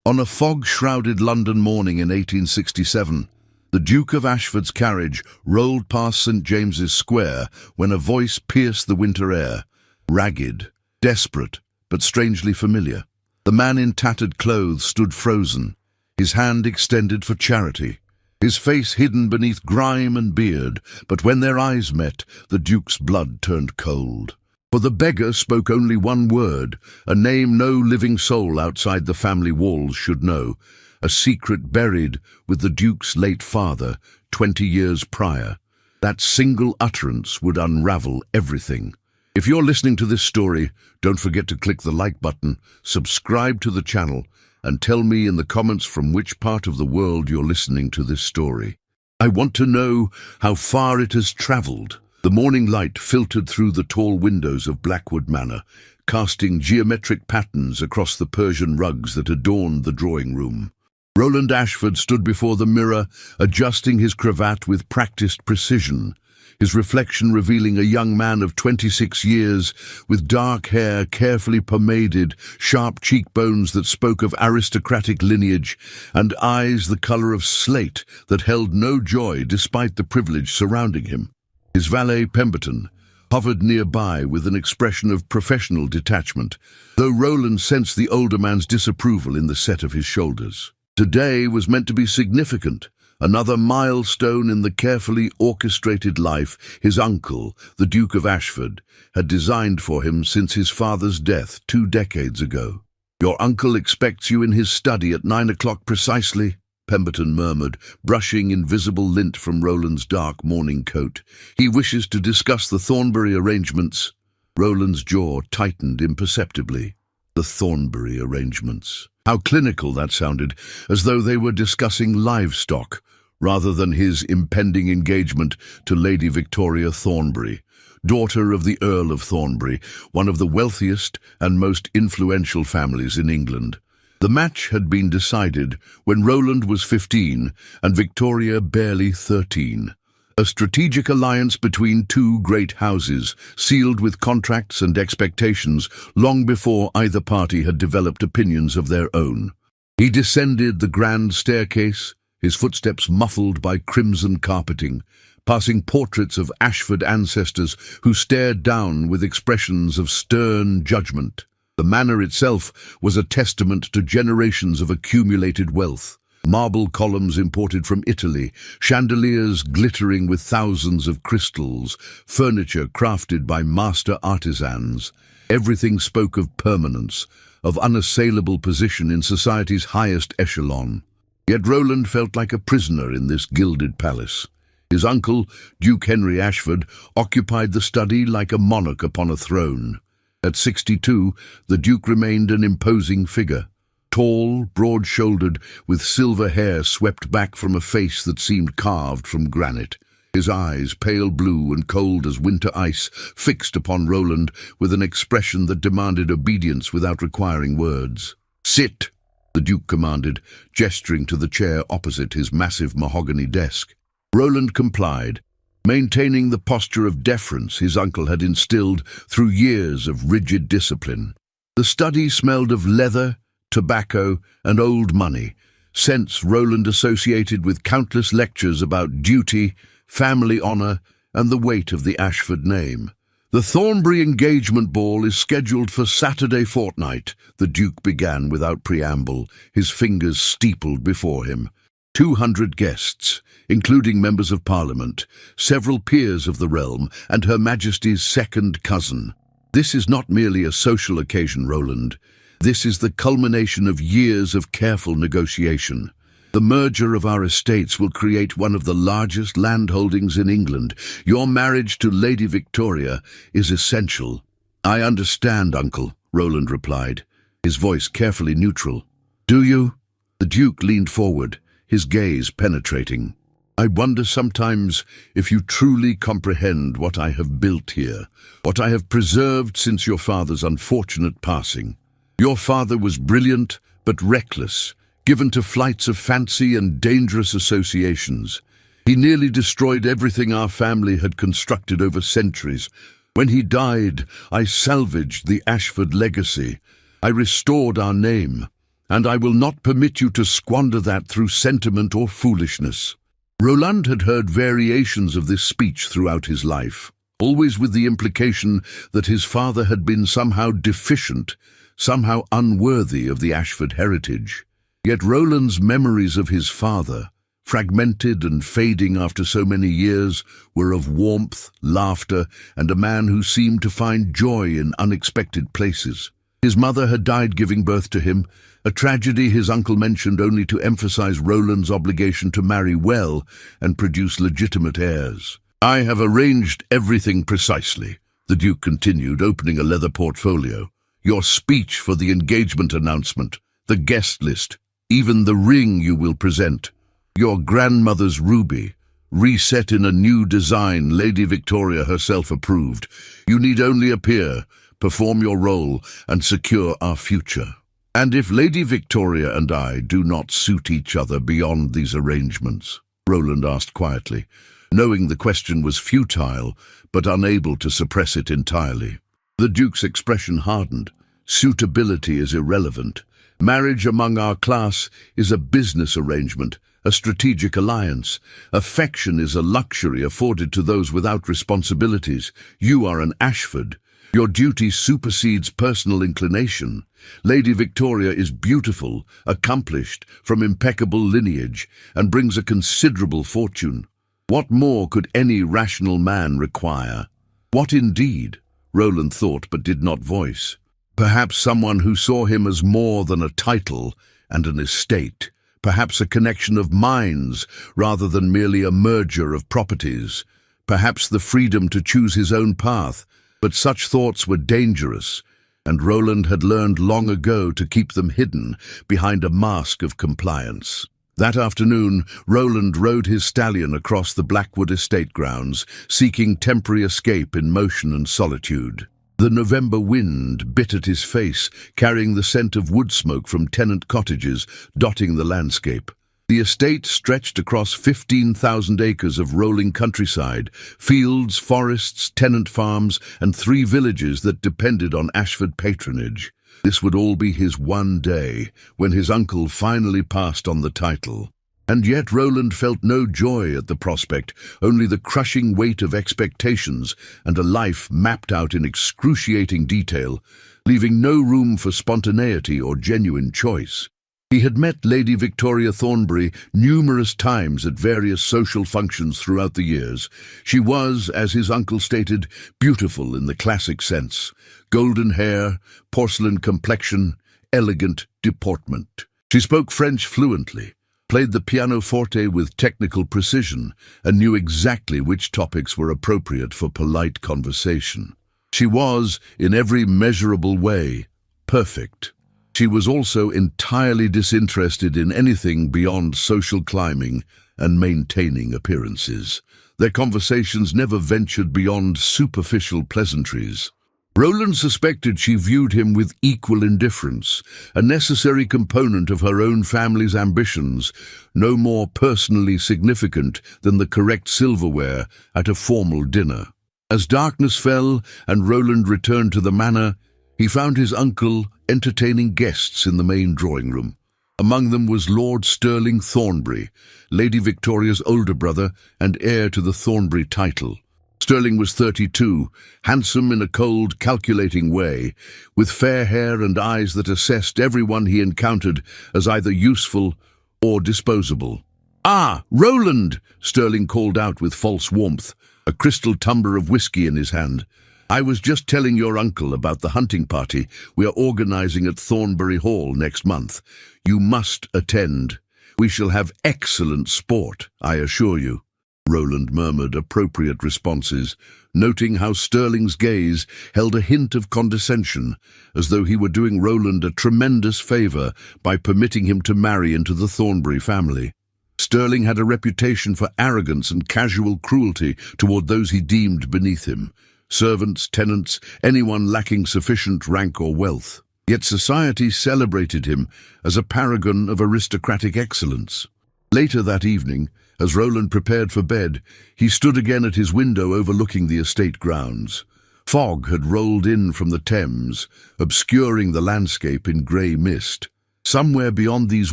On a fog-shrouded London morning in 1867, the Duke of Ashford's carriage rolled past St. James's Square when a voice pierced the winter air, ragged, desperate, but strangely familiar. The man in tattered clothes stood frozen, his hand extended for charity, his face hidden beneath grime and beard, but when their eyes met, the Duke's blood turned cold. For the beggar spoke only one word, a name no living soul outside the family walls should know, a secret buried with the Duke's late father 20 years prior. That single utterance would unravel everything. If you're listening to this story, don't forget to click the like button, subscribe to the channel, and tell me in the comments from which part of the world you're listening to this story. I want to know how far it has traveled. The morning light filtered through the tall windows of Blackwood Manor, casting geometric patterns across the Persian rugs that adorned the drawing room. Roland Ashford stood before the mirror, adjusting his cravat with practiced precision, his reflection revealing a young man of 26 years, with dark hair carefully pomaded, sharp cheekbones that spoke of aristocratic lineage, and eyes the color of slate that held no joy despite the privilege surrounding him. His valet, Pemberton, hovered nearby with an expression of professional detachment, though Roland sensed the older man's disapproval in the set of his shoulders. Today was meant to be significant, another milestone in the carefully orchestrated life his uncle, the Duke of Ashford, had designed for him since his father's death 2 decades ago. "Your uncle expects you in his study at 9 o'clock precisely," Pemberton murmured, brushing invisible lint from Roland's dark morning coat. "He wishes to discuss the Thornbury arrangements." Roland's jaw tightened imperceptibly. The Thornbury arrangements. How clinical that sounded, as though they were discussing livestock, rather than his impending engagement to Lady Victoria Thornbury, daughter of the Earl of Thornbury, one of the wealthiest and most influential families in England. The match had been decided when Roland was 15 and Victoria barely 13. A strategic alliance between 2 great houses, sealed with contracts and expectations long before either party had developed opinions of their own. He descended the grand staircase, his footsteps muffled by crimson carpeting, passing portraits of Ashford ancestors who stared down with expressions of stern judgment. The manor itself was a testament to generations of accumulated wealth. Marble columns imported from Italy, chandeliers glittering with thousands of crystals, furniture crafted by master artisans. Everything spoke of permanence, of unassailable position in society's highest echelon. Yet Roland felt like a prisoner in this gilded palace. His uncle, Duke Henry Ashford, occupied the study like a monarch upon a throne. At 62, the Duke remained an imposing figure. Tall, broad-shouldered, with silver hair swept back from a face that seemed carved from granite. His eyes, pale blue and cold as winter ice, fixed upon Roland with an expression that demanded obedience without requiring words. "Sit," the Duke commanded, gesturing to the chair opposite his massive mahogany desk. Roland complied, maintaining the posture of deference his uncle had instilled through years of rigid discipline. The study smelled of leather, tobacco, and old money, scents Roland associated with countless lectures about duty, family honor, and the weight of the Ashford name. "The Thornbury engagement ball is scheduled for Saturday fortnight," the Duke began without preamble, his fingers steepled before him. 200 guests, including members of Parliament, several peers of the realm, and Her Majesty's second cousin. This is not merely a social occasion, Roland. This is the culmination of years of careful negotiation. The merger of our estates will create one of the largest landholdings in England. Your marriage to Lady Victoria is essential." "I understand, Uncle," Roland replied, his voice carefully neutral. "Do you?" The Duke leaned forward, his gaze penetrating. "I wonder sometimes if you truly comprehend what I have built here, what I have preserved since your father's unfortunate passing. Your father was brilliant but reckless, given to flights of fancy and dangerous associations. He nearly destroyed everything our family had constructed over centuries. When he died, I salvaged the Ashford legacy. I restored our name. and I will not permit you to squander that through sentiment or foolishness." Roland had heard variations of this speech throughout his life, always with the implication that his father had been somehow deficient, somehow unworthy of the Ashford heritage. Yet Roland's memories of his father, fragmented and fading after so many years, were of warmth, laughter, and a man who seemed to find joy in unexpected places. His mother had died giving birth to him, a tragedy his uncle mentioned only to emphasize Roland's obligation to marry well and produce legitimate heirs. "I have arranged everything precisely," the Duke continued, opening a leather portfolio. "Your speech for the engagement announcement, the guest list, even the ring you will present. Your grandmother's ruby, reset in a new design Lady Victoria herself approved. You need only appear, perform your role, and secure our future. And if Lady Victoria and I do not suit each other beyond these arrangements?" Roland asked quietly, knowing the question was futile, but unable to suppress it entirely. The Duke's expression hardened. "Suitability is irrelevant. Marriage among our class is a business arrangement, a strategic alliance. Affection is a luxury afforded to those without responsibilities. You are an Ashford. Your duty supersedes personal inclination. Lady Victoria is beautiful, accomplished, from impeccable lineage, and brings a considerable fortune. What more could any rational man require?" What indeed? Roland thought but did not voice. Perhaps someone who saw him as more than a title and an estate. Perhaps a connection of minds rather than merely a merger of properties. Perhaps the freedom to choose his own path. But such thoughts were dangerous, and Roland had learned long ago to keep them hidden behind a mask of compliance. That afternoon, Roland rode his stallion across the Blackwood estate grounds, seeking temporary escape in motion and solitude. The November wind bit at his face, carrying the scent of wood smoke from tenant cottages, dotting the landscape. The estate stretched across 15,000 acres of rolling countryside, fields, forests, tenant farms, and 3 villages that depended on Ashford patronage. This would all be his one day, when his uncle finally passed on the title. And yet Roland felt no joy at the prospect, only the crushing weight of expectations and a life mapped out in excruciating detail, leaving no room for spontaneity or genuine choice. He had met Lady Victoria Thornbury numerous times at various social functions throughout the years. She was, as his uncle stated, beautiful in the classic sense. Golden hair, porcelain complexion, elegant deportment. She spoke French fluently, played the pianoforte with technical precision, and knew exactly which topics were appropriate for polite conversation. She was, in every measurable way, perfect. She was also entirely disinterested in anything beyond social climbing and maintaining appearances. Their conversations never ventured beyond superficial pleasantries. Roland suspected she viewed him with equal indifference, a necessary component of her own family's ambitions, no more personally significant than the correct silverware at a formal dinner. As darkness fell and Roland returned to the manor, he found his uncle entertaining guests in the main drawing room. Among them was Lord Sterling Thornbury, Lady Victoria's older brother and heir to the Thornbury title. Sterling was 32, handsome in a cold, calculating way, with fair hair and eyes that assessed everyone he encountered as either useful or disposable. "Ah, Roland!" Sterling called out with false warmth, a crystal tumbler of whiskey in his hand. "I was just telling your uncle about the hunting party we are organizing at Thornbury Hall next month. You must attend. We shall have excellent sport, I assure you." Roland murmured appropriate responses, noting how Sterling's gaze held a hint of condescension, as though he were doing Roland a tremendous favor by permitting him to marry into the Thornbury family. Sterling had a reputation for arrogance and casual cruelty toward those he deemed beneath him. Servants, tenants, anyone lacking sufficient rank or wealth. Yet society celebrated him as a paragon of aristocratic excellence. Later that evening, as Roland prepared for bed, he stood again at his window overlooking the estate grounds. Fog had rolled in from the Thames, obscuring the landscape in grey mist. Somewhere beyond these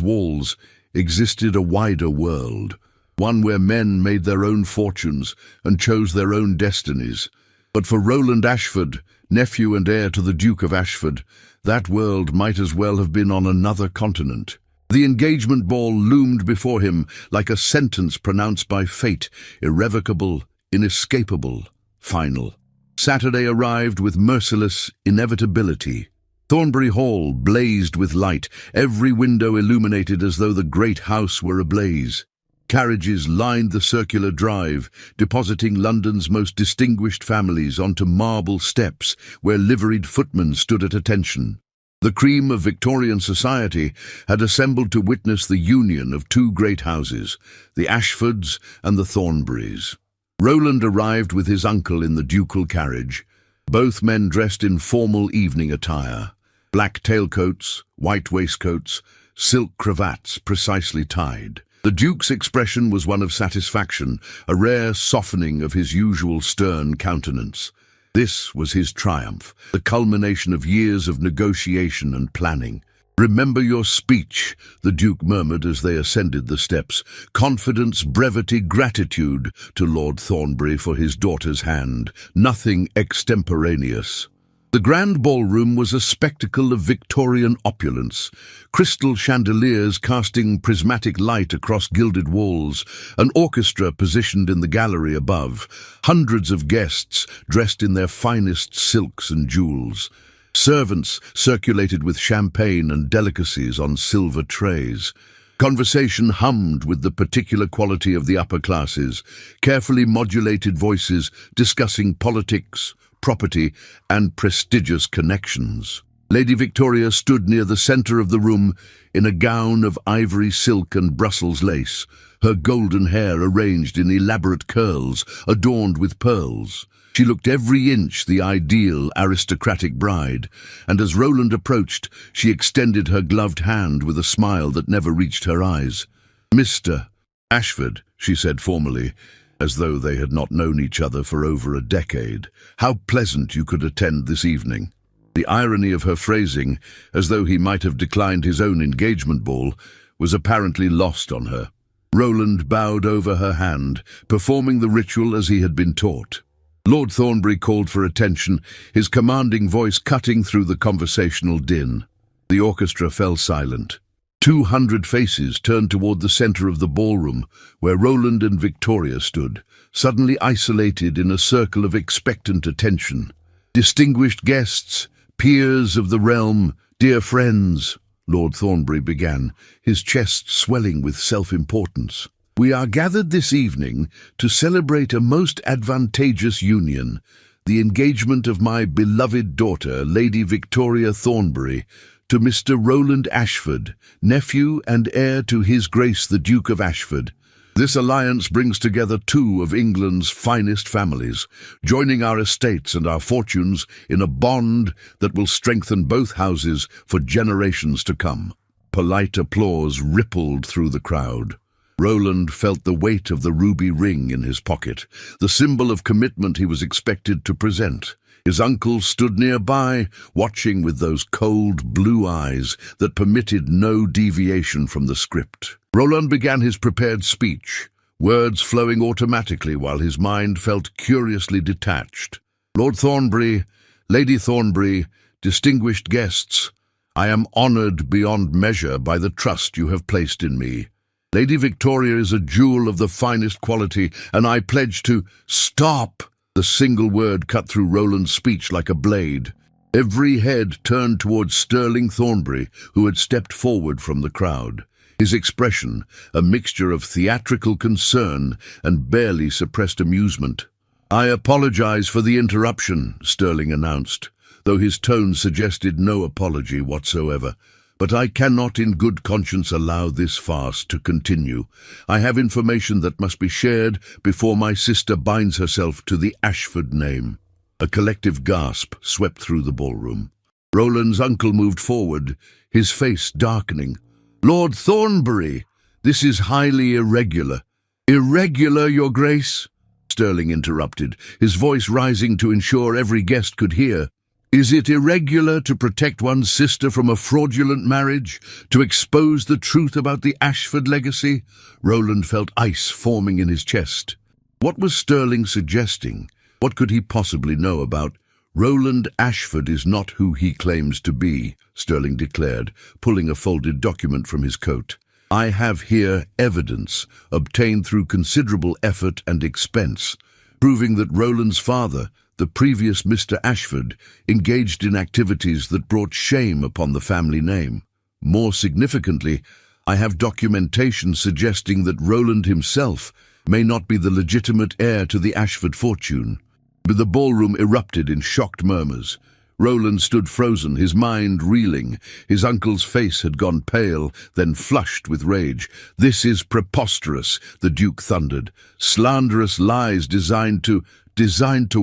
walls existed a wider world, one where men made their own fortunes and chose their own destinies. But for Roland Ashford, nephew and heir to the Duke of Ashford, that world might as well have been on another continent. The engagement ball loomed before him like a sentence pronounced by fate, irrevocable, inescapable, final. Saturday arrived with merciless inevitability. Thornbury Hall blazed with light, every window illuminated as though the great house were ablaze. Carriages lined the circular drive, depositing London's most distinguished families onto marble steps where liveried footmen stood at attention. The cream of Victorian society had assembled to witness the union of two great houses, the Ashfords and the Thornburys. Roland arrived with his uncle in the ducal carriage, both men dressed in formal evening attire. Black tailcoats, white waistcoats, silk cravats precisely tied. The Duke's expression was one of satisfaction, a rare softening of his usual stern countenance. This was his triumph, the culmination of years of negotiation and planning. "Remember your speech," the Duke murmured as they ascended the steps. "Confidence, brevity, gratitude to Lord Thornbury for his daughter's hand. Nothing extemporaneous." The grand ballroom was a spectacle of Victorian opulence, crystal chandeliers casting prismatic light across gilded walls, an orchestra positioned in the gallery above, hundreds of guests dressed in their finest silks and jewels. Servants circulated with champagne and delicacies on silver trays. Conversation hummed with the particular quality of the upper classes, carefully modulated voices discussing politics, property, and prestigious connections. Lady Victoria stood near the centre of the room in a gown of ivory silk and Brussels lace, her golden hair arranged in elaborate curls adorned with pearls. She looked every inch the ideal aristocratic bride, and as Roland approached, she extended her gloved hand with a smile that never reached her eyes. "Mr. Ashford," she said formally, as though they had not known each other for over a decade. "How pleasant you could attend this evening." The irony of her phrasing, as though he might have declined his own engagement ball, was apparently lost on her. Roland bowed over her hand, performing the ritual as he had been taught. Lord Thornbury called for attention, his commanding voice cutting through the conversational din. The orchestra fell silent. 200 faces turned toward the centre of the ballroom, where Roland and Victoria stood, suddenly isolated in a circle of expectant attention. "Distinguished guests, peers of the realm, dear friends," Lord Thornbury began, his chest swelling with self-importance. "We are gathered this evening to celebrate a most advantageous union, the engagement of my beloved daughter, Lady Victoria Thornbury, to Mr. Roland Ashford, nephew and heir to His Grace the Duke of Ashford. This alliance brings together two of England's finest families, joining our estates and our fortunes in a bond that will strengthen both houses for generations to come." Polite applause rippled through the crowd. Roland felt the weight of the ruby ring in his pocket, the symbol of commitment he was expected to present. His uncle stood nearby, watching with those cold blue eyes that permitted no deviation from the script. Roland began his prepared speech, words flowing automatically while his mind felt curiously detached. "Lord Thornbury, Lady Thornbury, distinguished guests, I am honoured beyond measure by the trust you have placed in me. Lady Victoria is a jewel of the finest quality, and I pledge to—" "Stop!" The single word cut through Roland's speech like a blade. Every head turned towards Sterling Thornbury, who had stepped forward from the crowd. His expression, a mixture of theatrical concern and barely suppressed amusement. "I apologize for the interruption," Sterling announced, though his tone suggested no apology whatsoever. "But I cannot in good conscience allow this farce to continue. I have information that must be shared before my sister binds herself to the Ashford name." A collective gasp swept through the ballroom. Roland's uncle moved forward, his face darkening. "Lord Thornbury, this is highly irregular." "Irregular, Your Grace?" Sterling interrupted, his voice rising to ensure every guest could hear. Is it irregular to protect one's sister from a fraudulent marriage, to expose the truth about the Ashford legacy? Roland felt ice forming in his chest. What was Shilling suggesting? What could he possibly know about? Roland Ashford is not who he claims to be, Shilling declared, pulling a folded document from his coat. I have here evidence, obtained through considerable effort and expense, proving that Roland's father, the previous Mr. Ashford, engaged in activities that brought shame upon the family name. More significantly, I have documentation suggesting that Roland himself may not be the legitimate heir to the Ashford fortune. But the ballroom erupted in shocked murmurs. Roland stood frozen, his mind reeling. His uncle's face had gone pale, then flushed with rage. "This is preposterous," the Duke thundered. "Slanderous lies designed to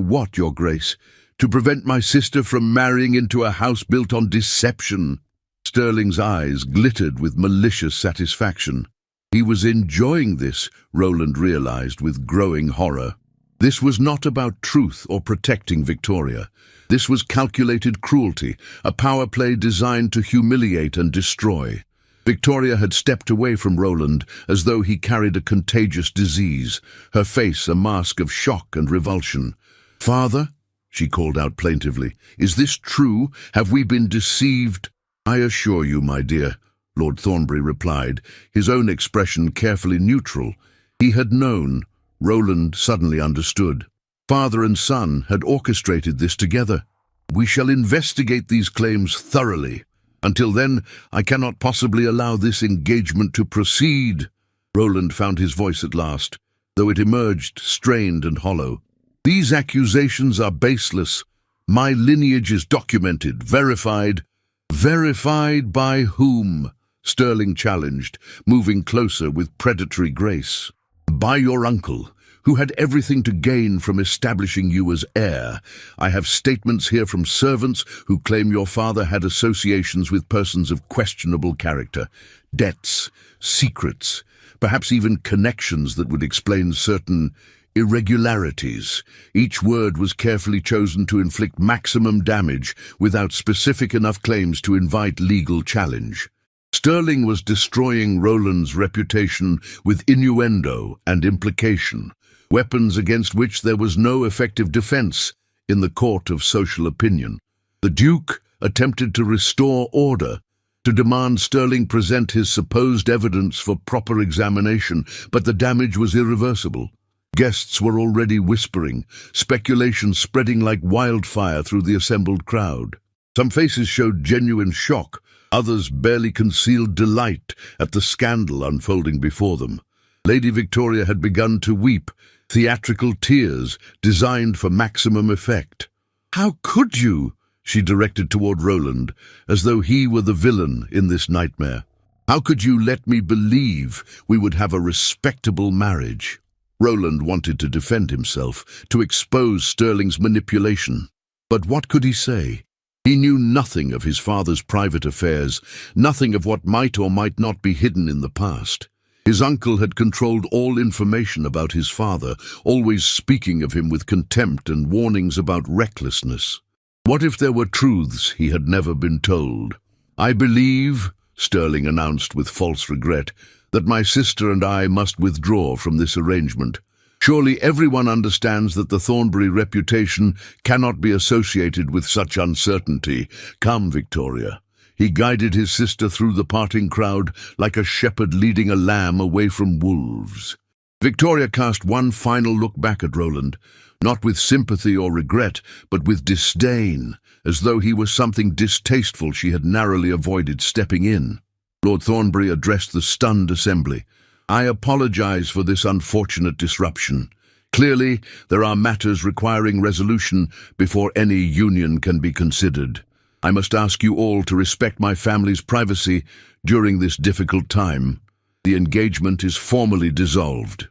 what, Your Grace? To prevent my sister from marrying into a house built on deception." Shilling's eyes glittered with malicious satisfaction. He was enjoying this, Roland realized with growing horror. This was not about truth or protecting Victoria. This was calculated cruelty, a power play designed to humiliate and destroy. Victoria had stepped away from Roland as though he carried a contagious disease, her face a mask of shock and revulsion. "Father," she called out plaintively, "is this true? Have we been deceived?" "I assure you, my dear," Lord Thornbury replied, his own expression carefully neutral. He had known. Roland suddenly understood. Father and son had orchestrated this together. "We shall investigate these claims thoroughly. Until then, I cannot possibly allow this engagement to proceed." Roland found his voice at last, though it emerged strained and hollow. "These accusations are baseless. My lineage is documented, verified." "Verified by whom?" Shilling challenged, moving closer with predatory grace. "By your uncle, who had everything to gain from establishing you as heir. I have statements here from servants who claim your father had associations with persons of questionable character, debts, secrets, perhaps even connections that would explain certain irregularities. Each word was carefully chosen to inflict maximum damage without specific enough claims to invite legal challenge. Shilling was destroying Roland's reputation with innuendo and implication, weapons against which there was no effective defense in the court of social opinion. The Duke attempted to restore order, to demand Shilling present his supposed evidence for proper examination, but the damage was irreversible. Guests were already whispering, speculation spreading like wildfire through the assembled crowd. Some faces showed genuine shock, others barely concealed delight at the scandal unfolding before them. Lady Victoria had begun to weep, theatrical tears designed for maximum effect. "How could you?" she directed toward Roland, as though he were the villain in this nightmare. "How could you let me believe we would have a respectable marriage?" Roland wanted to defend himself, to expose Shilling's manipulation. But what could he say? He knew nothing of his father's private affairs, nothing of what might or might not be hidden in the past. His uncle had controlled all information about his father, always speaking of him with contempt and warnings about recklessness. What if there were truths he had never been told? "I believe," Shilling announced with false regret, "that my sister and I must withdraw from this arrangement. Surely everyone understands that the Thornbury reputation cannot be associated with such uncertainty. Come, Victoria." He guided his sister through the parting crowd like a shepherd leading a lamb away from wolves. Victoria cast one final look back at Roland, not with sympathy or regret, but with disdain, as though he was something distasteful she had narrowly avoided stepping in. Lord Thornbury addressed the stunned assembly. "I apologize for this unfortunate disruption. Clearly, there are matters requiring resolution before any union can be considered. I must ask you all to respect my family's privacy during this difficult time. The engagement is formally dissolved."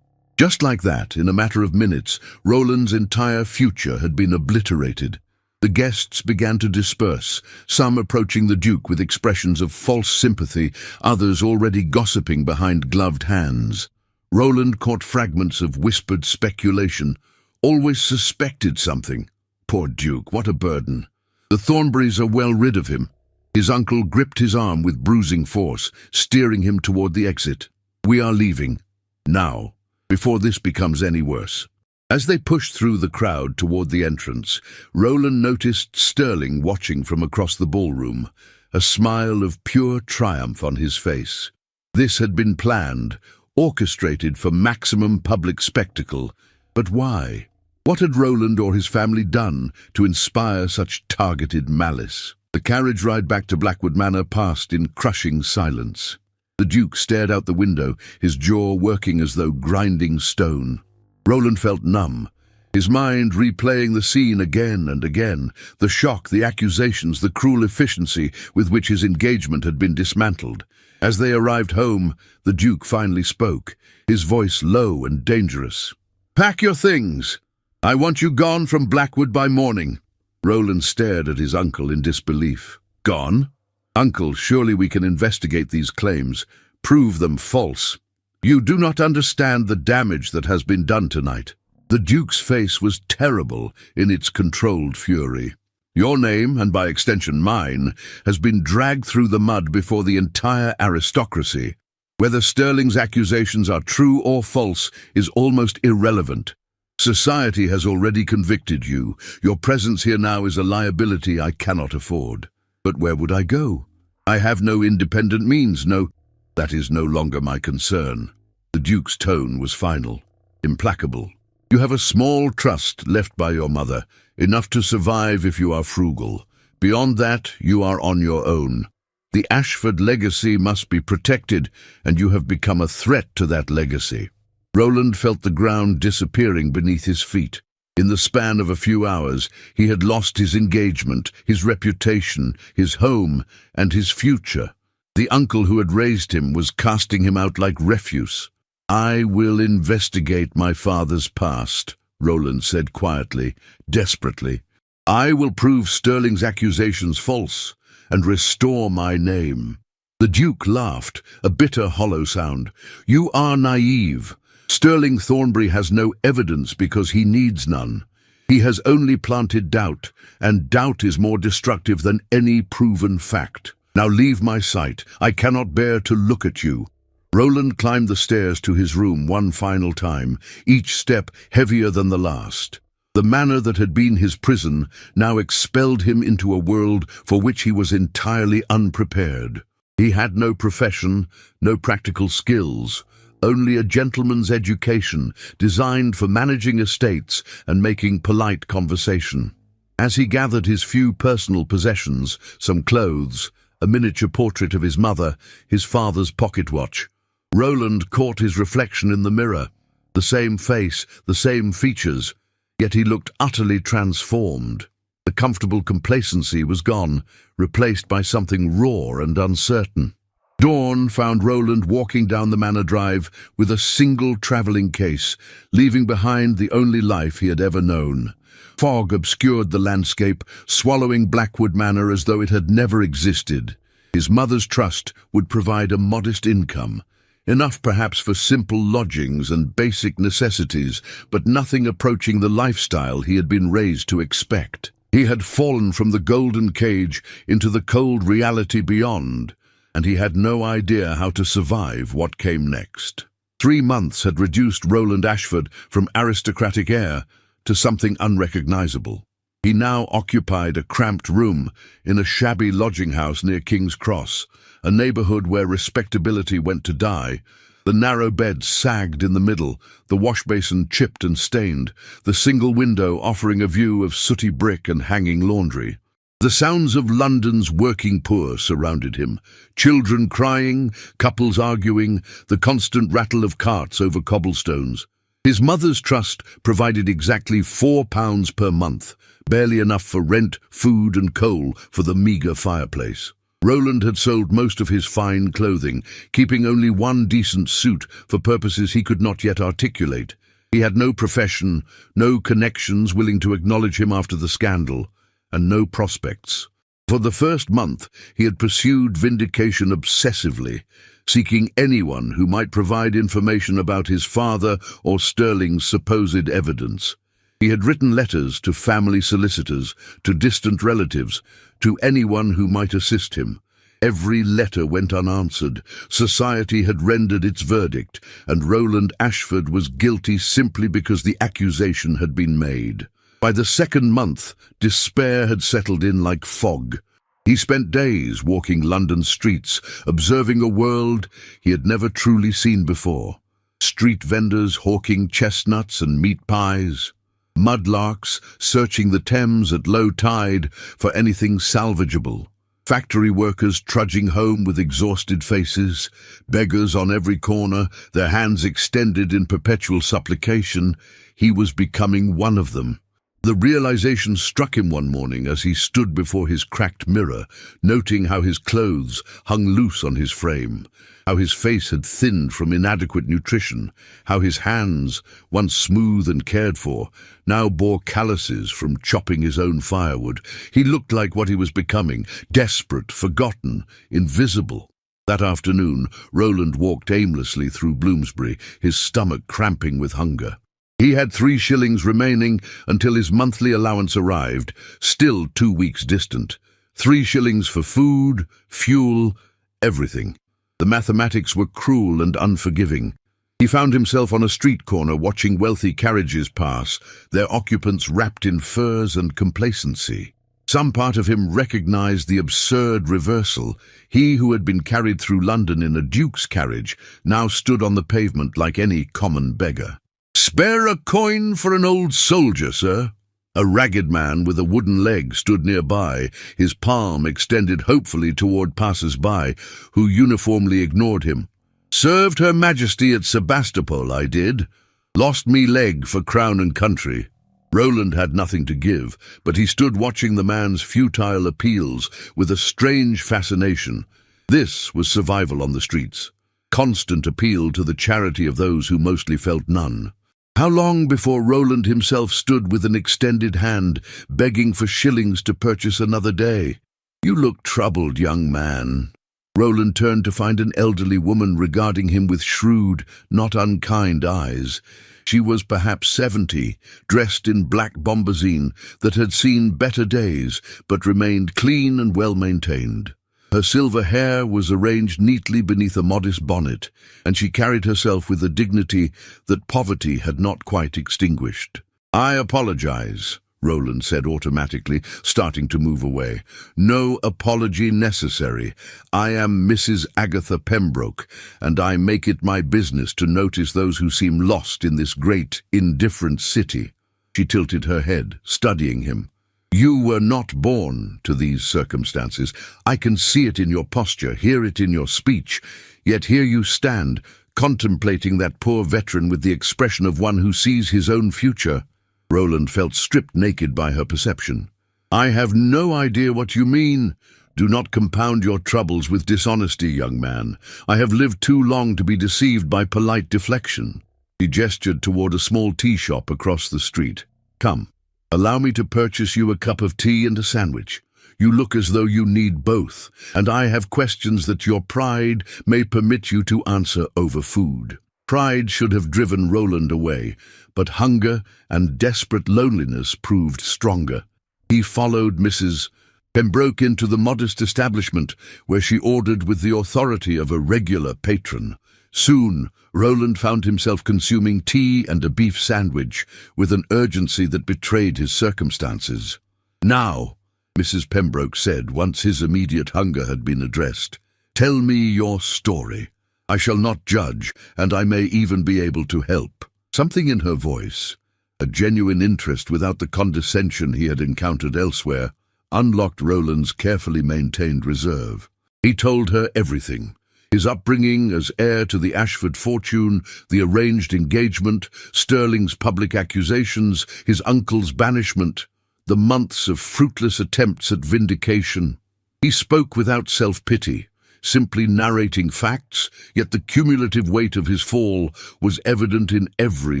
Just like that, in a matter of minutes, Roland's entire future had been obliterated. The guests began to disperse, some approaching the Duke with expressions of false sympathy, others already gossiping behind gloved hands. Roland caught fragments of whispered speculation, always suspected something. Poor Duke, what a burden. The Thornburys are well rid of him. His uncle gripped his arm with bruising force, steering him toward the exit. We are leaving. Now, before this becomes any worse. As they pushed through the crowd toward the entrance, Roland noticed Shilling watching from across the ballroom, a smile of pure triumph on his face. This had been planned, orchestrated for maximum public spectacle. But why? What had Roland or his family done to inspire such targeted malice? The carriage ride back to Blackwood Manor passed in crushing silence. The Duke stared out the window, his jaw working as though grinding stone. Roland felt numb, his mind replaying the scene again and again, the shock, the accusations, the cruel efficiency with which his engagement had been dismantled. As they arrived home, the Duke finally spoke, his voice low and dangerous. "Pack your things. I want you gone from Blackwood by morning." Roland stared at his uncle in disbelief. "Gone? Uncle, surely we can investigate these claims, prove them false. You do not understand the damage that has been done tonight." The Duke's face was terrible in its controlled fury. "Your name, and by extension mine, has been dragged through the mud before the entire aristocracy. Whether Shilling's accusations are true or false is almost irrelevant. Society has already convicted you. Your presence here now is a liability I cannot afford. But where would I go? I have no independent means, no. That is no longer my concern." The Duke's tone was final, implacable. "You have a small trust left by your mother, enough to survive if you are frugal. Beyond that, you are on your own. The Ashford legacy must be protected, and you have become a threat to that legacy." Roland felt the ground disappearing beneath his feet. In the span of a few hours, he had lost his engagement, his reputation, his home, and his future. The uncle who had raised him was casting him out like refuse. "I will investigate my father's past," Roland said quietly, desperately. "I will prove Shilling's accusations false and restore my name." The Duke laughed, a bitter, hollow sound. "You are naive. Shilling Thornbury has no evidence because he needs none. He has only planted doubt, and doubt is more destructive than any proven fact. Now leave my sight. I cannot bear to look at you." Roland climbed the stairs to his room one final time, each step heavier than the last. The manor that had been his prison now expelled him into a world for which he was entirely unprepared. He had no profession, no practical skills, only a gentleman's education designed for managing estates and making polite conversation. As he gathered his few personal possessions, some clothes, a miniature portrait of his mother, his father's pocket watch, Roland caught his reflection in the mirror. The same face, the same features, yet he looked utterly transformed. The comfortable complacency was gone, replaced by something raw and uncertain. Dawn found Roland walking down the manor drive with a single travelling case, leaving behind the only life he had ever known. Fog obscured the landscape, swallowing Blackwood Manor as though it had never existed. His mother's trust would provide a modest income, enough perhaps for simple lodgings and basic necessities, but nothing approaching the lifestyle he had been raised to expect. He had fallen from the golden cage into the cold reality beyond, and he had no idea how to survive what came next. 3 months had reduced Roland Ashford from aristocratic heir to something unrecognizable. He now occupied a cramped room in a shabby lodging house near King's Cross, a neighborhood where respectability went to die. The narrow bed sagged in the middle, the washbasin chipped and stained, the single window offering a view of sooty brick and hanging laundry. The sounds of London's working poor surrounded him. Children crying, couples arguing, the constant rattle of carts over cobblestones. His mother's trust provided exactly £4 per month, barely enough for rent, food and coal for the meagre fireplace. Roland had sold most of his fine clothing, keeping only one decent suit for purposes he could not yet articulate. He had no profession, no connections willing to acknowledge him after the scandal, and no prospects. For the first month, he had pursued vindication obsessively, seeking anyone who might provide information about his father or Shilling's supposed evidence. He had written letters to family solicitors, to distant relatives, to anyone who might assist him. Every letter went unanswered. Society had rendered its verdict, and Roland Ashford was guilty simply because the accusation had been made. By the second month, despair had settled in like fog. He spent days walking London streets, observing a world he had never truly seen before. Street vendors hawking chestnuts and meat pies, mudlarks searching the Thames at low tide for anything salvageable, factory workers trudging home with exhausted faces, beggars on every corner, their hands extended in perpetual supplication. He was becoming one of them. The realization struck him one morning as he stood before his cracked mirror, noting how his clothes hung loose on his frame, how his face had thinned from inadequate nutrition, how his hands, once smooth and cared for, now bore calluses from chopping his own firewood. He looked like what he was becoming, desperate, forgotten, invisible. That afternoon, Roland walked aimlessly through Bloomsbury, his stomach cramping with hunger. He had 3 shillings remaining until his monthly allowance arrived, still 2 weeks distant. 3 shillings for food, fuel, everything. The mathematics were cruel and unforgiving. He found himself on a street corner watching wealthy carriages pass, their occupants wrapped in furs and complacency. Some part of him recognized the absurd reversal. He who had been carried through London in a duke's carriage now stood on the pavement like any common beggar. "Spare a coin for an old soldier, sir." A ragged man with a wooden leg stood nearby, his palm extended hopefully toward passers-by, who uniformly ignored him. "Served Her Majesty at Sebastopol, I did. Lost me leg for crown and country." Roland had nothing to give, but he stood watching the man's futile appeals with a strange fascination. This was survival on the streets. Constant appeal to the charity of those who mostly felt none. How long before Roland himself stood with an extended hand, begging for shillings to purchase another day? "You look troubled, young man." Roland turned to find an elderly woman regarding him with shrewd, not unkind eyes. She was perhaps 70, dressed in black bombazine that had seen better days, but remained clean and well-maintained. Her silver hair was arranged neatly beneath a modest bonnet, and she carried herself with a dignity that poverty had not quite extinguished. "I apologize," Roland said automatically, starting to move away. "No apology necessary. I am Mrs. Agatha Pembroke, and I make it my business to notice those who seem lost in this great, indifferent city." She tilted her head, studying him. "You were not born to these circumstances. I can see it in your posture, hear it in your speech. Yet here you stand, contemplating that poor veteran with the expression of one who sees his own future." Roland felt stripped naked by her perception. "I have no idea what you mean. Do not compound your troubles with dishonesty, young man. I have lived too long to be deceived by polite deflection." He gestured toward a small tea shop across the street. "Come. Allow me to purchase you a cup of tea and a sandwich. You look as though you need both, and I have questions that your pride may permit you to answer over food." Pride should have driven Roland away, but hunger and desperate loneliness proved stronger. He followed Mrs. Pembroke into the modest establishment, where she ordered with the authority of a regular patron. Soon, Roland found himself consuming tea and a beef sandwich with an urgency that betrayed his circumstances. "Now," Mrs. Pembroke said once his immediate hunger had been addressed, "tell me your story. I shall not judge, and I may even be able to help." Something in her voice, a genuine interest without the condescension he had encountered elsewhere, unlocked Roland's carefully maintained reserve. He told her everything. His upbringing as heir to the Ashford fortune, the arranged engagement, Sterling's public accusations, his uncle's banishment, the months of fruitless attempts at vindication. He spoke without self-pity, simply narrating facts, yet the cumulative weight of his fall was evident in every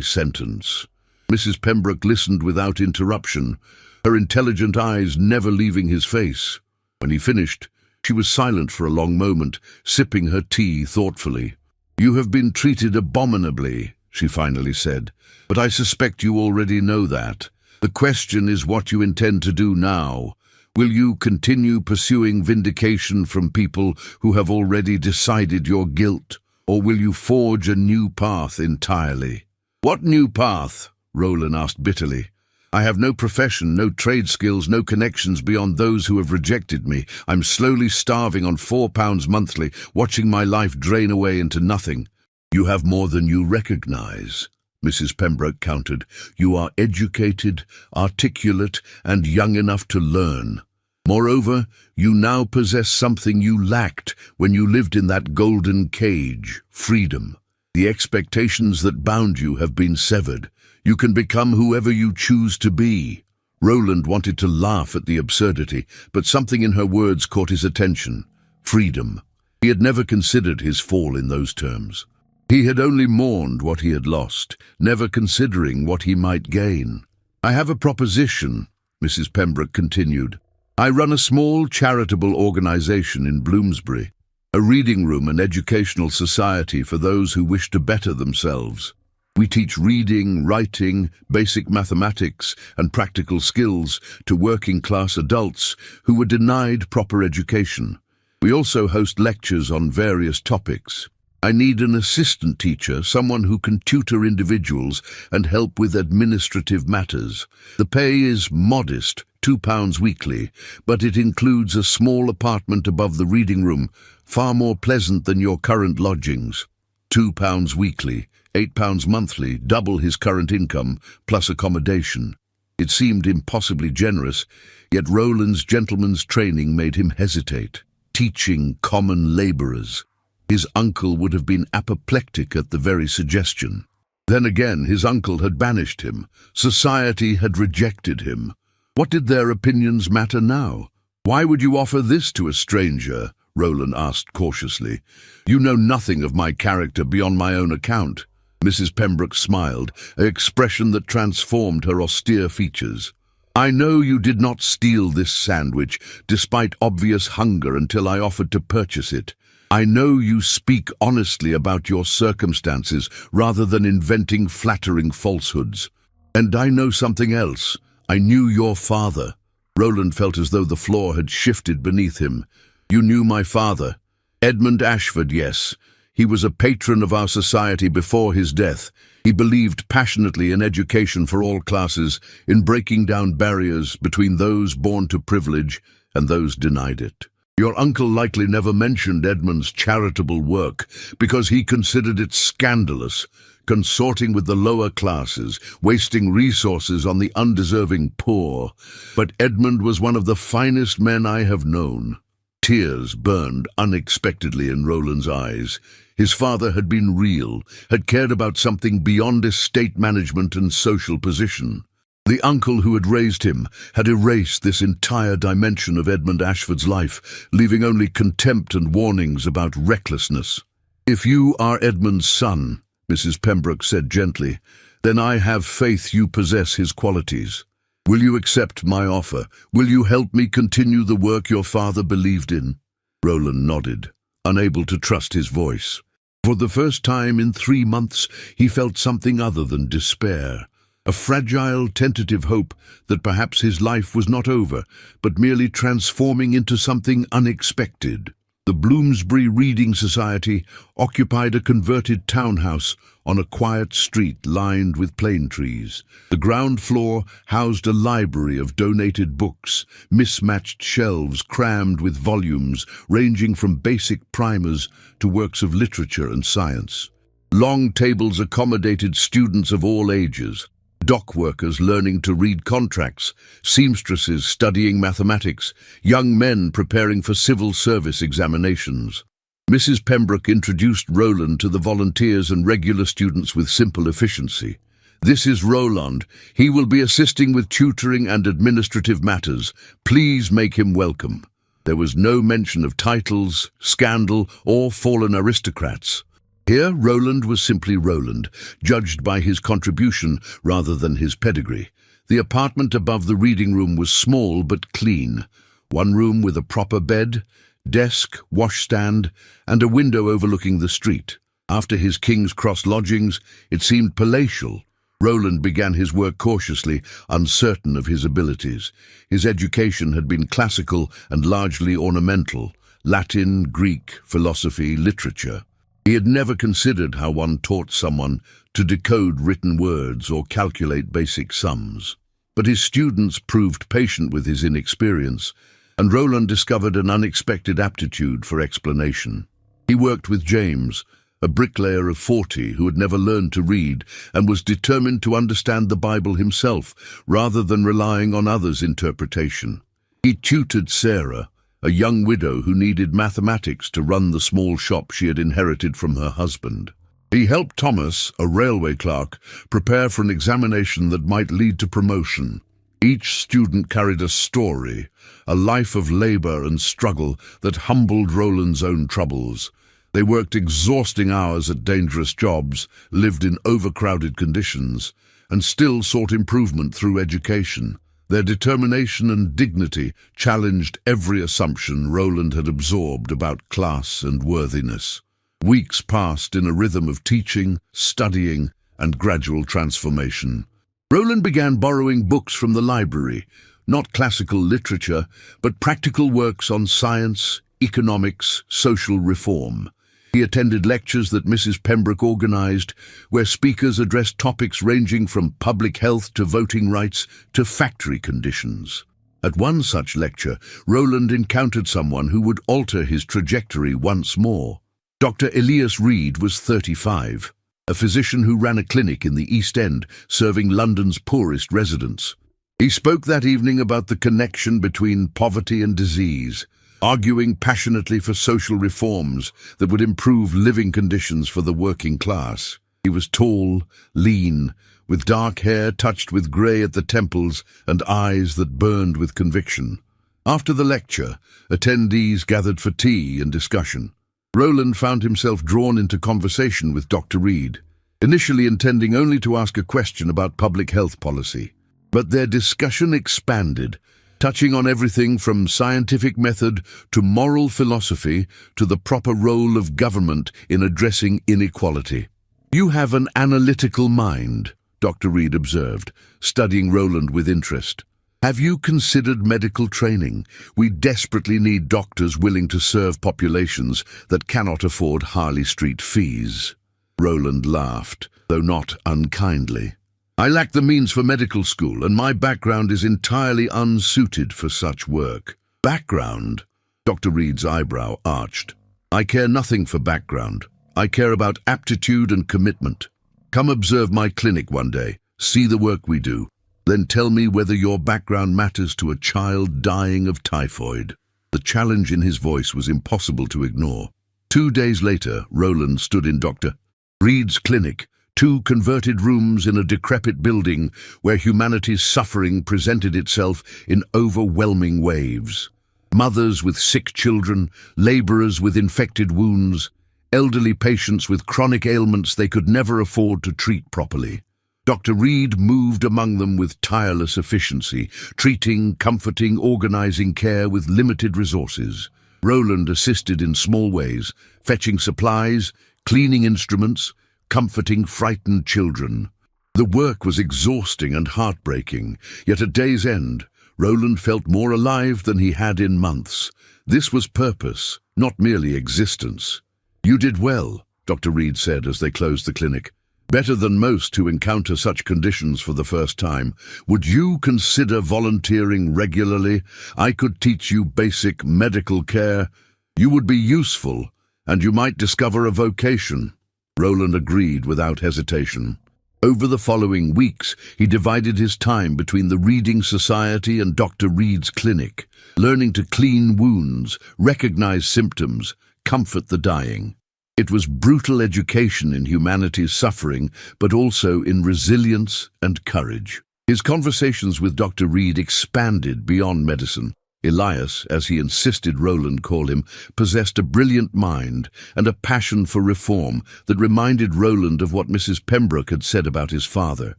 sentence. Mrs. Pembroke listened without interruption, her intelligent eyes never leaving his face. When he finished, she was silent for a long moment, sipping her tea thoughtfully. "You have been treated abominably," she finally said, "but I suspect you already know that. The question is what you intend to do now. Will you continue pursuing vindication from people who have already decided your guilt, or will you forge a new path entirely?" "What new path?" Roland asked bitterly. "I have no profession, no trade skills, no connections beyond those who have rejected me. I'm slowly starving on £4 monthly, watching my life drain away into nothing." "You have more than you recognize," Mrs. Pembroke countered. "You are educated, articulate, and young enough to learn. Moreover, you now possess something you lacked when you lived in that golden cage, freedom. The expectations that bound you have been severed. You can become whoever you choose to be." Roland wanted to laugh at the absurdity, but something in her words caught his attention. Freedom. He had never considered his fall in those terms. He had only mourned what he had lost, never considering what he might gain. "I have a proposition," Mrs. Pembroke continued. "I run a small charitable organization in Bloomsbury, a reading room and educational society for those who wish to better themselves. We teach reading, writing, basic mathematics, and practical skills to working-class adults who were denied proper education. We also host lectures on various topics. I need an assistant teacher, someone who can tutor individuals and help with administrative matters. The pay is modest, £2 weekly, but it includes a small apartment above the reading room, far more pleasant than your current lodgings. £2 weekly, £8 monthly, double his current income, plus accommodation." It seemed impossibly generous, yet Roland's gentleman's training made him hesitate. Teaching common labourers. His uncle would have been apoplectic at the very suggestion. Then again, his uncle had banished him. Society had rejected him. What did their opinions matter now? "Why would you offer this to a stranger?" Roland asked cautiously. "You know nothing of my character beyond my own account." Mrs. Pembroke smiled, an expression that transformed her austere features. "I know you did not steal this sandwich, despite obvious hunger, until I offered to purchase it. I know you speak honestly about your circumstances rather than inventing flattering falsehoods. And I know something else. I knew your father." Roland felt as though the floor had shifted beneath him. "You knew my father?" "Edmund Ashford, yes. He was a patron of our society before his death. He believed passionately in education for all classes, in breaking down barriers between those born to privilege and those denied it. Your uncle likely never mentioned Edmund's charitable work because he considered it scandalous, consorting with the lower classes, wasting resources on the undeserving poor. But Edmund was one of the finest men I have known." Tears burned unexpectedly in Roland's eyes. His father had been real, had cared about something beyond estate management and social position. The uncle who had raised him had erased this entire dimension of Edmund Ashford's life, leaving only contempt and warnings about recklessness. "If you are Edmund's son," Mrs. Pembroke said gently, "then I have faith you possess his qualities. Will you accept my offer? Will you help me continue the work your father believed in?" Roland nodded, unable to trust his voice. For the first time in 3 months, he felt something other than despair. A fragile, tentative hope that perhaps his life was not over, but merely transforming into something unexpected. The Bloomsbury Reading Society occupied a converted townhouse on a quiet street lined with plane trees. The ground floor housed a library of donated books, mismatched shelves crammed with volumes ranging from basic primers to works of literature and science. Long tables accommodated students of all ages. Dock workers learning to read contracts, seamstresses studying mathematics, young men preparing for civil service examinations. Mrs. Pembroke introduced Roland to the volunteers and regular students with simple efficiency. "This is Roland. He will be assisting with tutoring and administrative matters. Please make him welcome." There was no mention of titles, scandal, or fallen aristocrats. Here, Roland was simply Roland, judged by his contribution rather than his pedigree. The apartment above the reading room was small but clean. One room with a proper bed, desk, washstand, and a window overlooking the street. After his King's Cross lodgings, it seemed palatial. Roland began his work cautiously, uncertain of his abilities. His education had been classical and largely ornamental: Latin, Greek, philosophy, literature. He had never considered how one taught someone to decode written words or calculate basic sums. But his students proved patient with his inexperience, and Roland discovered an unexpected aptitude for explanation. He worked with James, a bricklayer of 40 who had never learned to read and was determined to understand the Bible himself rather than relying on others' interpretation. He tutored Sarah, a young widow who needed mathematics to run the small shop she had inherited from her husband. He helped Thomas, a railway clerk, prepare for an examination that might lead to promotion. Each student carried a story, a life of labor and struggle that humbled Roland's own troubles. They worked exhausting hours at dangerous jobs, lived in overcrowded conditions, and still sought improvement through education. Their determination and dignity challenged every assumption Roland had absorbed about class and worthiness. Weeks passed in a rhythm of teaching, studying, and gradual transformation. Roland began borrowing books from the library, not classical literature, but practical works on science, economics, social reform. He attended lectures that Mrs. Pembroke organized, where speakers addressed topics ranging from public health to voting rights to factory conditions. At one such lecture, Roland encountered someone who would alter his trajectory once more. Dr. Elias Reid was 35, a physician who ran a clinic in the East End, serving London's poorest residents. He spoke that evening about the connection between poverty and disease, arguing passionately for social reforms that would improve living conditions for the working class. He was tall, lean, with dark hair touched with grey at the temples and eyes that burned with conviction. After the lecture, attendees gathered for tea and discussion. Roland found himself drawn into conversation with Dr. Reid, initially intending only to ask a question about public health policy. But their discussion expanded, touching on everything from scientific method to moral philosophy to the proper role of government in addressing inequality. "You have an analytical mind," Dr. Reid observed, studying Roland with interest. "Have you considered medical training? We desperately need doctors willing to serve populations that cannot afford Harley Street fees." Roland laughed, though not unkindly. "I lack the means for medical school, and my background is entirely unsuited for such work." "Background?" Dr. Reid's eyebrow arched. "I care nothing for background. I care about aptitude and commitment. Come observe my clinic one day, see the work we do. Then tell me whether your background matters to a child dying of typhoid." The challenge in his voice was impossible to ignore. 2 days later, Roland stood in Dr. Reid's clinic, 2 converted rooms in a decrepit building where humanity's suffering presented itself in overwhelming waves. Mothers with sick children, laborers with infected wounds, elderly patients with chronic ailments they could never afford to treat properly. Dr. Reid moved among them with tireless efficiency, treating, comforting, organizing care with limited resources. Roland assisted in small ways, fetching supplies, cleaning instruments, comforting frightened children. The work was exhausting and heartbreaking, yet at day's end, Roland felt more alive than he had in months. This was purpose, not merely existence. "You did well," Dr. Reid said as they closed the clinic. "Better than most who encounter such conditions for the first time. Would you consider volunteering regularly? I could teach you basic medical care. You would be useful, and you might discover a vocation." Roland agreed without hesitation. Over the following weeks, he divided his time between the Reading Society and Dr. Reid's clinic, learning to clean wounds, recognize symptoms, comfort the dying. It was brutal education in humanity's suffering, but also in resilience and courage. His conversations with Dr. Reid expanded beyond medicine. Elias, as he insisted Roland call him, possessed a brilliant mind and a passion for reform that reminded Roland of what Mrs. Pembroke had said about his father.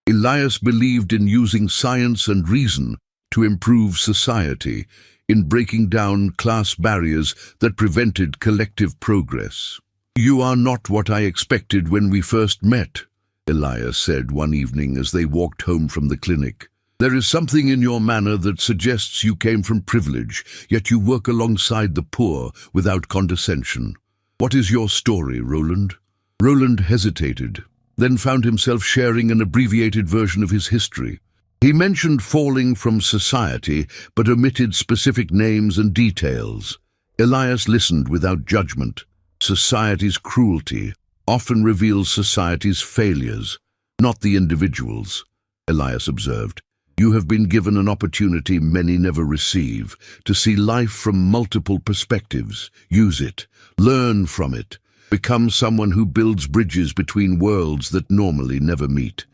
Elias believed in using science and reason to improve society, in breaking down class barriers that prevented collective progress. "You are not what I expected when we first met," Elias said one evening as they walked home from the clinic. "There is something in your manner that suggests you came from privilege, yet you work alongside the poor without condescension. What is your story, Roland?" Roland hesitated, then found himself sharing an abbreviated version of his history. He mentioned falling from society, but omitted specific names and details. Elias listened without judgment. Society's cruelty often reveals society's failures, not the individuals, Elias observed. You have been given an opportunity many never receive, to see life from multiple perspectives. Use it, learn from it, become someone who builds bridges between worlds that normally never meet.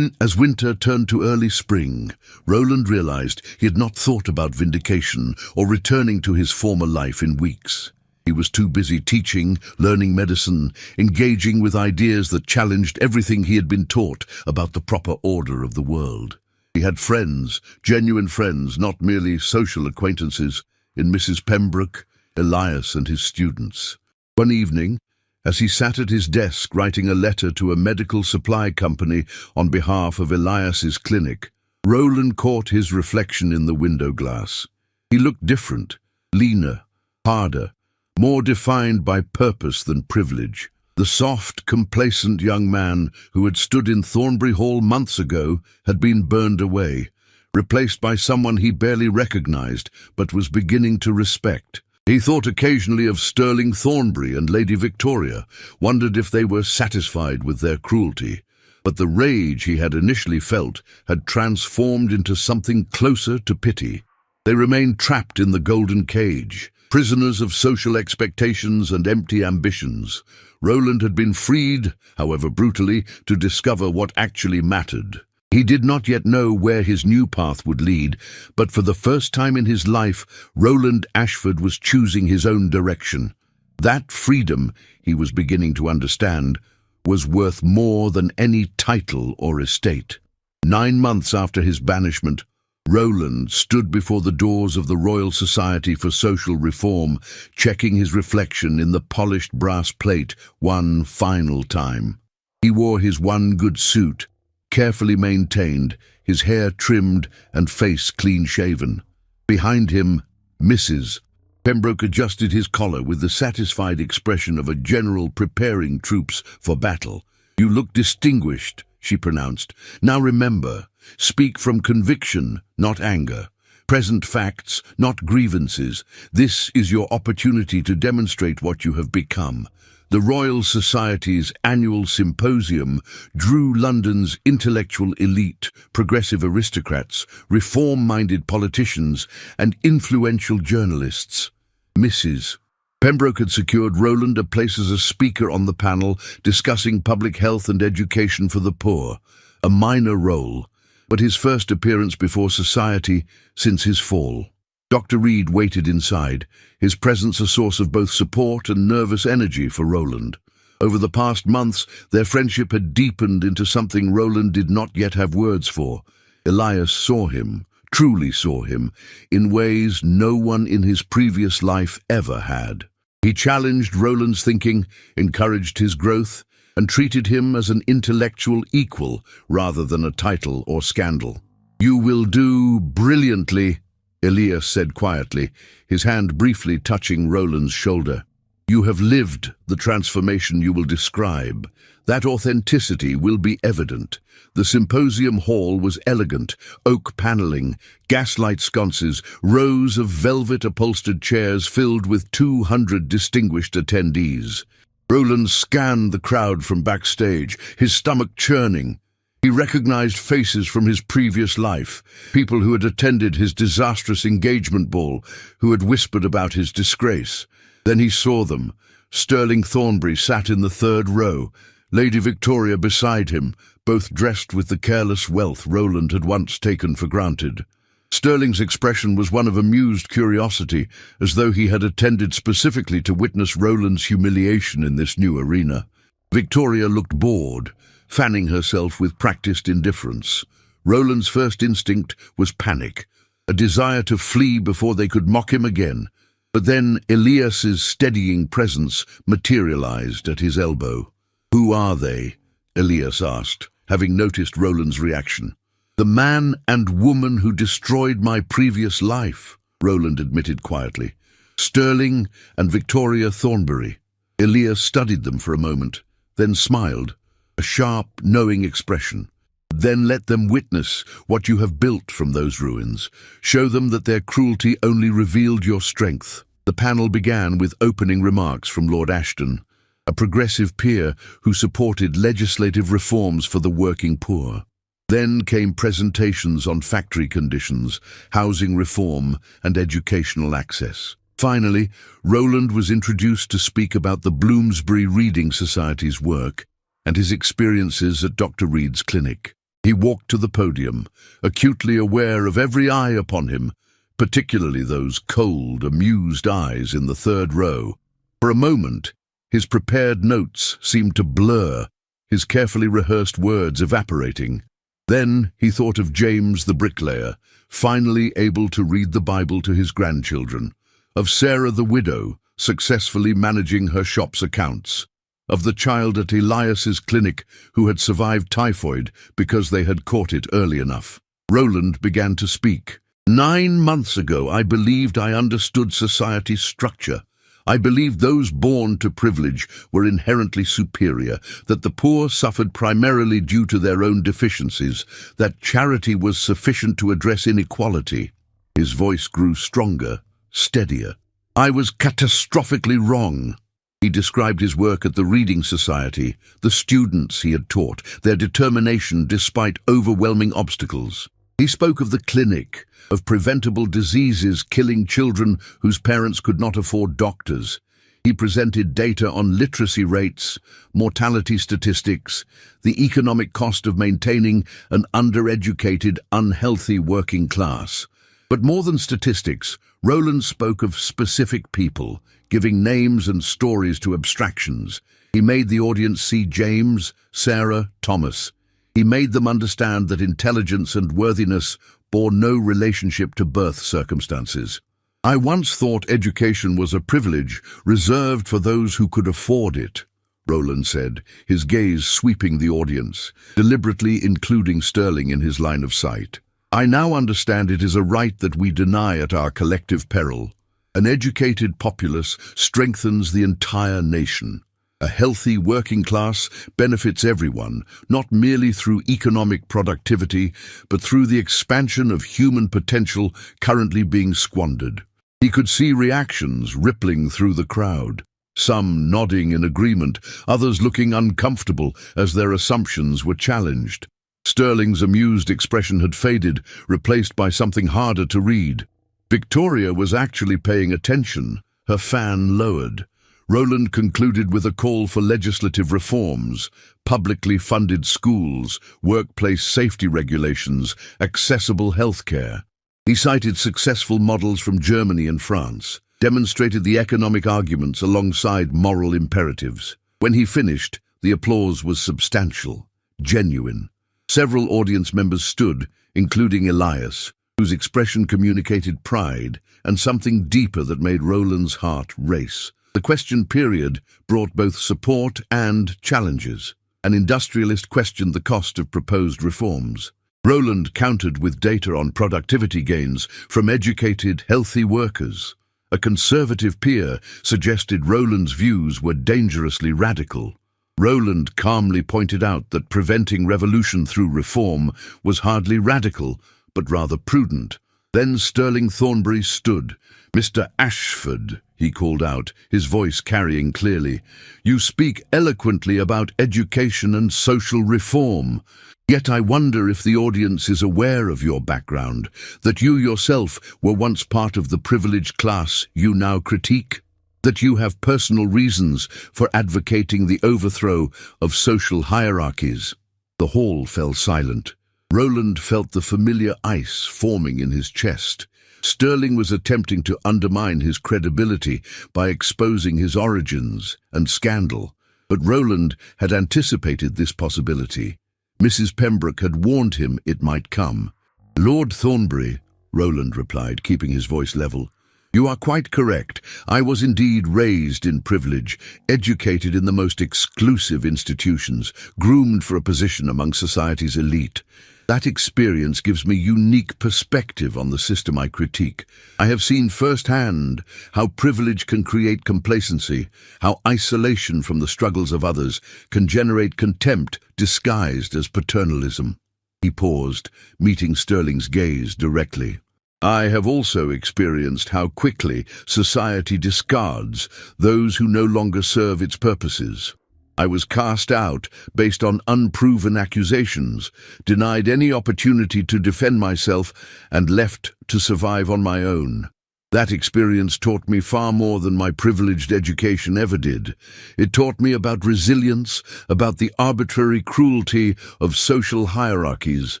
As winter turned to early spring, Roland realized he had not thought about vindication or returning to his former life in weeks. He was too busy teaching, learning medicine, engaging with ideas that challenged everything he had been taught about the proper order of the world. He had friends, genuine friends, not merely social acquaintances, in Mrs. Pembroke, Elias and his students. One evening, as he sat at his desk writing a letter to a medical supply company on behalf of Elias's clinic, Roland caught his reflection in the window glass. He looked different, leaner, harder, more defined by purpose than privilege. The soft, complacent young man who had stood in Thornbury Hall months ago had been burned away, replaced by someone he barely recognized but was beginning to respect. He thought occasionally of Sterling Thornbury and Lady Victoria, wondered if they were satisfied with their cruelty. But the rage he had initially felt had transformed into something closer to pity. They remained trapped in the golden cage, prisoners of social expectations and empty ambitions. Roland had been freed, however brutally, to discover what actually mattered. He did not yet know where his new path would lead, but for the first time in his life, Roland Ashford was choosing his own direction. That freedom, he was beginning to understand, was worth more than any title or estate. 9 months after his banishment, Roland stood before the doors of the Royal Society for Social Reform, checking his reflection in the polished brass plate one final time. He wore his one good suit, carefully maintained, his hair trimmed and face clean-shaven. Behind him, Mrs. Pembroke adjusted his collar with the satisfied expression of a general preparing troops for battle. "You look distinguished," she pronounced. "Now remember, speak from conviction, not anger. Present facts, not grievances. This is your opportunity to demonstrate what you have become." The Royal Society's annual symposium drew London's intellectual elite, progressive aristocrats, reform-minded politicians, and influential journalists. Mrs. Pembroke had secured Roland a place as a speaker on the panel discussing public health and education for the poor, a minor role, but his first appearance before society since his fall. Dr. Reed waited inside, his presence a source of both support and nervous energy for Roland. Over the past months, their friendship had deepened into something Roland did not yet have words for. Elias saw him, truly saw him, in ways no one in his previous life ever had. He challenged Roland's thinking, encouraged his growth, and treated him as an intellectual equal rather than a title or scandal. "You will do brilliantly," Elias said quietly, his hand briefly touching Roland's shoulder. "You have lived the transformation you will describe. That authenticity will be evident." The symposium hall was elegant, oak paneling, gaslight sconces, rows of velvet-upholstered chairs filled with 200 distinguished attendees. Roland scanned the crowd from backstage, his stomach churning. He recognized faces from his previous life, people who had attended his disastrous engagement ball, who had whispered about his disgrace. Then he saw them. Sterling Thornbury sat in the third row, Lady Victoria beside him, both dressed with the careless wealth Roland had once taken for granted. Sterling's expression was one of amused curiosity, as though he had attended specifically to witness Roland's humiliation in this new arena. Victoria looked bored, fanning herself with practiced indifference. Roland's first instinct was panic, a desire to flee before they could mock him again. But then Elias's steadying presence materialized at his elbow. "Who are they?" Elias asked, having noticed Roland's reaction. "The man and woman who destroyed my previous life," Roland admitted quietly. "Shilling and Victoria Thornbury." Elias studied them for a moment, then smiled, a sharp, knowing expression. "Then let them witness what you have built from those ruins. Show them that their cruelty only revealed your strength." The panel began with opening remarks from Lord Ashton, a progressive peer who supported legislative reforms for the working poor. Then came presentations on factory conditions, housing reform, and educational access. Finally, Roland was introduced to speak about the Bloomsbury Reading Society's work and his experiences at Dr. Reed's clinic. He walked to the podium, acutely aware of every eye upon him, particularly those cold, amused eyes in the third row. For a moment, his prepared notes seemed to blur, his carefully rehearsed words evaporating. Then he thought of James the bricklayer, finally able to read the Bible to his grandchildren, of Sarah the widow, successfully managing her shop's accounts, of the child at Elias's clinic who had survived typhoid because they had caught it early enough. Roland began to speak. "9 months ago, I believed I understood society's structure. I believed those born to privilege were inherently superior, that the poor suffered primarily due to their own deficiencies, that charity was sufficient to address inequality." His voice grew stronger, steadier. "I was catastrophically wrong." He described his work at the Reading Society, the students he had taught, their determination despite overwhelming obstacles. He spoke of the clinic, of preventable diseases killing children whose parents could not afford doctors. He presented data on literacy rates, mortality statistics, the economic cost of maintaining an undereducated, unhealthy working class. But more than statistics, Roland spoke of specific people, giving names and stories to abstractions. He made the audience see James, Sarah, Thomas. He made them understand that intelligence and worthiness bore no relationship to birth circumstances. "I once thought education was a privilege reserved for those who could afford it," Roland said, his gaze sweeping the audience, deliberately including Shilling in his line of sight. "I now understand it is a right that we deny at our collective peril. An educated populace strengthens the entire nation. A healthy working class benefits everyone, not merely through economic productivity, but through the expansion of human potential currently being squandered." He could see reactions rippling through the crowd, some nodding in agreement, others looking uncomfortable as their assumptions were challenged. Shilling's amused expression had faded, replaced by something harder to read. Victoria was actually paying attention, her fan lowered. Roland concluded with a call for legislative reforms, publicly funded schools, workplace safety regulations, accessible healthcare. He cited successful models from Germany and France, demonstrated the economic arguments alongside moral imperatives. When he finished, the applause was substantial, genuine. Several audience members stood, including Elias, whose expression communicated pride and something deeper that made Roland's heart race. The question period brought both support and challenges. An industrialist questioned the cost of proposed reforms. Roland countered with data on productivity gains from educated, healthy workers. A conservative peer suggested Roland's views were dangerously radical. Roland calmly pointed out that preventing revolution through reform was hardly radical, but rather prudent. Then Shilling Thornbury stood. "Mr. Ashford," he called out, his voice carrying clearly, "you speak eloquently about education and social reform. Yet I wonder if the audience is aware of your background, that you yourself were once part of the privileged class you now critique, that you have personal reasons for advocating the overthrow of social hierarchies." The hall fell silent. Roland felt the familiar ice forming in his chest. Shilling was attempting to undermine his credibility by exposing his origins and scandal, but Roland had anticipated this possibility. Mrs. Pembroke had warned him it might come. "Lord Thornbury," Roland replied, keeping his voice level, You are quite correct. I was indeed raised in privilege, educated in the most exclusive institutions, groomed for a position among society's elite. That experience gives me unique perspective on the system I critique. I have seen firsthand how privilege can create complacency, how isolation from the struggles of others can generate contempt disguised as paternalism. He paused, meeting Sterling's gaze directly. I have also experienced how quickly society discards those who no longer serve its purposes. I was cast out based on unproven accusations, denied any opportunity to defend myself, and left to survive on my own. That experience taught me far more than my privileged education ever did. It taught me about resilience, about the arbitrary cruelty of social hierarchies,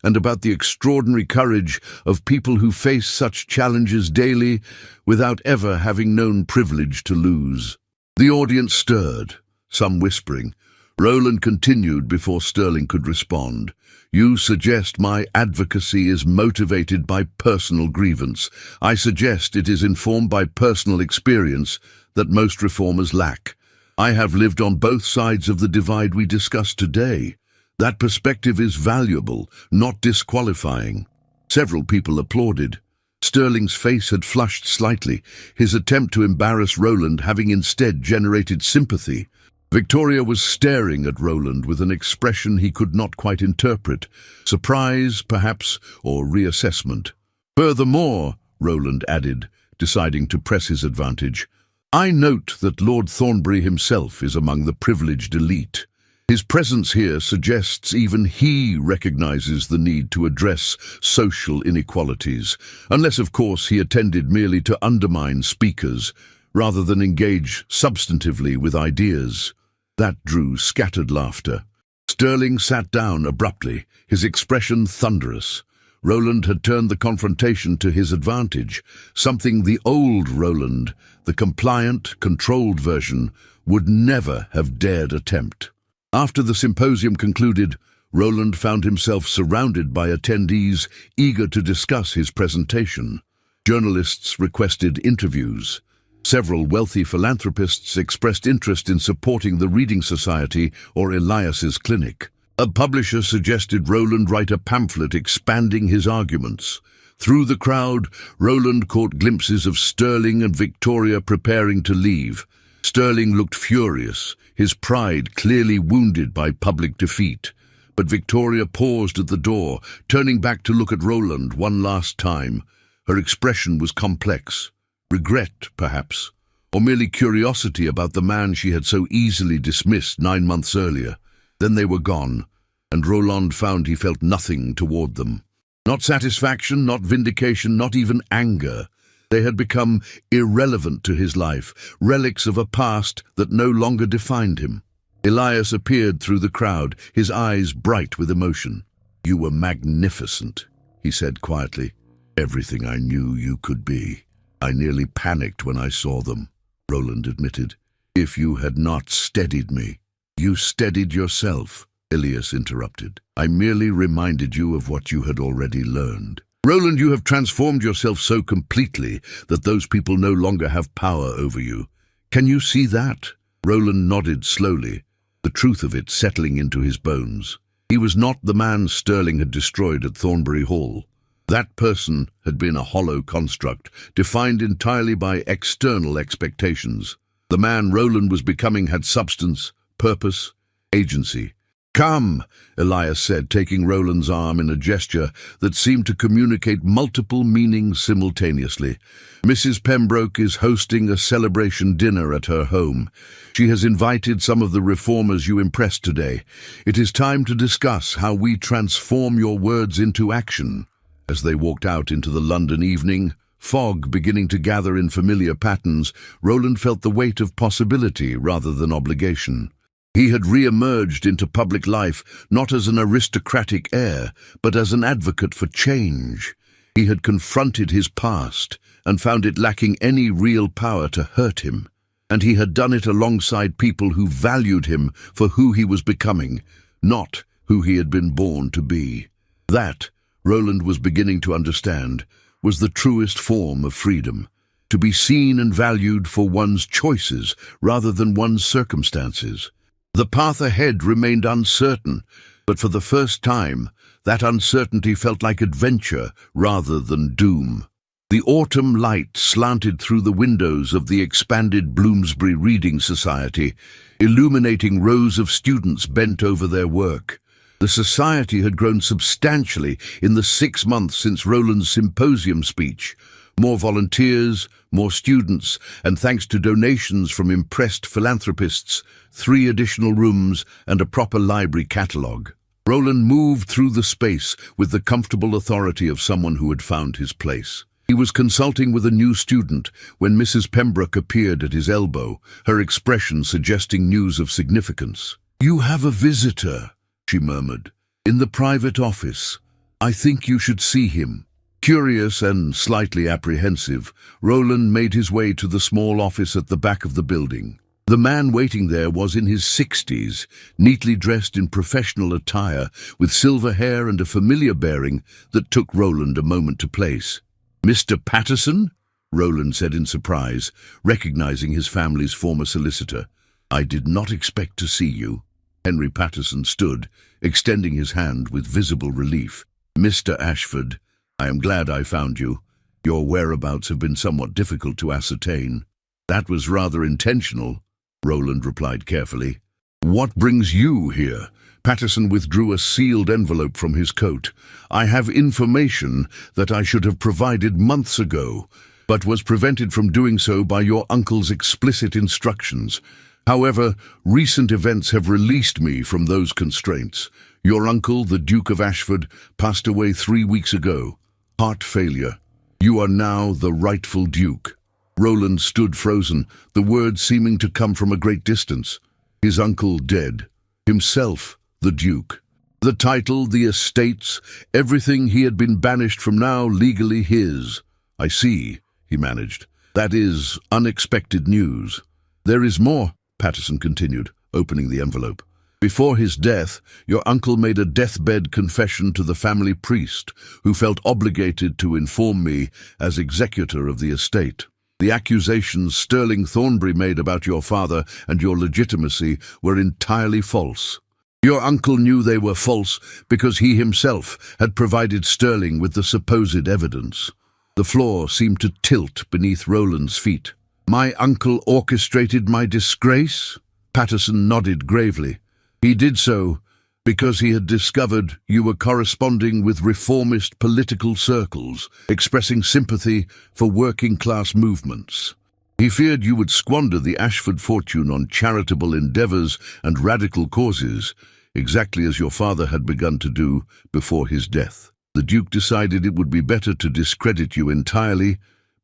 and about the extraordinary courage of people who face such challenges daily without ever having known privilege to lose. The audience stirred, some whispering. Roland continued before Sterling could respond. You suggest my advocacy is motivated by personal grievance. I suggest it is informed by personal experience that most reformers lack. I have lived on both sides of the divide we discussed today. That perspective is valuable, not disqualifying. Several people applauded. Sterling's face had flushed slightly, his attempt to embarrass Roland having instead generated sympathy. Victoria was staring at Roland with an expression he could not quite interpret, surprise, perhaps, or reassessment. Furthermore, Roland added, deciding to press his advantage, I note that Lord Thornbury himself is among the privileged elite. His presence here suggests even he recognizes the need to address social inequalities, unless, of course, he attended merely to undermine speakers, rather than engage substantively with ideas. That drew scattered laughter. Sterling sat down abruptly, his expression thunderous. Roland had turned the confrontation to his advantage, something the old Roland, the compliant, controlled version, would never have dared attempt. After the symposium concluded, Roland found himself surrounded by attendees eager to discuss his presentation. Journalists requested interviews. Several wealthy philanthropists expressed interest in supporting the Reading Society or Elias's clinic. A publisher suggested Roland write a pamphlet expanding his arguments. Through the crowd, Roland caught glimpses of Sterling and Victoria preparing to leave. Sterling looked furious, his pride clearly wounded by public defeat. But Victoria paused at the door, turning back to look at Roland one last time. Her expression was complex. Regret, perhaps, or merely curiosity about the man she had so easily dismissed 9 months earlier. Then they were gone, and Roland found he felt nothing toward them. Not satisfaction, not vindication, not even anger. They had become irrelevant to his life, relics of a past that no longer defined him. Elias appeared through the crowd, his eyes bright with emotion. You were magnificent, he said quietly. Everything I knew you could be. I nearly panicked when I saw them, Roland admitted. If you had not steadied me. You steadied yourself, Elias interrupted. I merely reminded you of what you had already learned. Roland, you have transformed yourself so completely that those people no longer have power over you. Can you see that? Roland nodded slowly, the truth of it settling into his bones. He was not the man Sterling had destroyed at Thornbury Hall. That person had been a hollow construct, defined entirely by external expectations. The man Roland was becoming had substance, purpose, agency. Come, Elias said, taking Roland's arm in a gesture that seemed to communicate multiple meanings simultaneously. Mrs. Pembroke is hosting a celebration dinner at her home. She has invited some of the reformers you impressed today. It is time to discuss how we transform your words into action. As they walked out into the London evening, fog beginning to gather in familiar patterns, Roland felt the weight of possibility rather than obligation. He had re-emerged into public life not as an aristocratic heir, but as an advocate for change. He had confronted his past and found it lacking any real power to hurt him. And he had done it alongside people who valued him for who he was becoming, not who he had been born to be. That, Roland was beginning to understand, was the truest form of freedom. to be seen and valued for one's choices rather than one's circumstances. The path ahead remained uncertain, but for the first time, that uncertainty felt like adventure rather than doom. The autumn light slanted through the windows of the expanded Bloomsbury Reading Society, illuminating rows of students bent over their work. The society had grown substantially in the 6 months since Roland's symposium speech. More volunteers, more students, and thanks to donations from impressed philanthropists, 3 additional rooms and a proper library catalogue. Roland moved through the space with the comfortable authority of someone who had found his place. He was consulting with a new student when Mrs. Pembroke appeared at his elbow, her expression suggesting news of significance. "You have a visitor," she murmured, "in the private office. I think you should see him." Curious and slightly apprehensive, Roland made his way to the small office at the back of the building. The man waiting there was in his 60s, neatly dressed in professional attire, with silver hair and a familiar bearing that took Roland a moment to place. "Mr. Patterson?" Roland said in surprise, recognizing his family's former solicitor. "I did not expect to see you." Henry Patterson stood, extending his hand with visible relief. "Mr. Ashford, I am glad I found you. Your whereabouts have been somewhat difficult to ascertain." "That was rather intentional," Roland replied carefully. "What brings you here?" Patterson withdrew a sealed envelope from his coat. "I have information that I should have provided months ago, but was prevented from doing so by your uncle's explicit instructions. However, recent events have released me from those constraints. Your uncle, the Duke of Ashford, passed away 3 weeks ago. Heart failure. You are now the rightful Duke." Roland stood frozen, the words seeming to come from a great distance. His uncle dead. Himself the Duke. The title, the estates, everything he had been banished from now legally his. "I see," he managed. "That is unexpected news." "There is more," Patterson continued, opening the envelope. "Before his death, your uncle made a deathbed confession to the family priest, who felt obligated to inform me as executor of the estate. The accusations Shilling Thornbury made about your father and your legitimacy were entirely false. Your uncle knew they were false because he himself had provided Shilling with the supposed evidence." The floor seemed to tilt beneath Roland's feet. "My uncle orchestrated my disgrace?" Patterson nodded gravely. "He did so because he had discovered you were corresponding with reformist political circles, expressing sympathy for working-class movements. He feared you would squander the Ashford fortune on charitable endeavours and radical causes, exactly as your father had begun to do before his death. The Duke decided it would be better to discredit you entirely,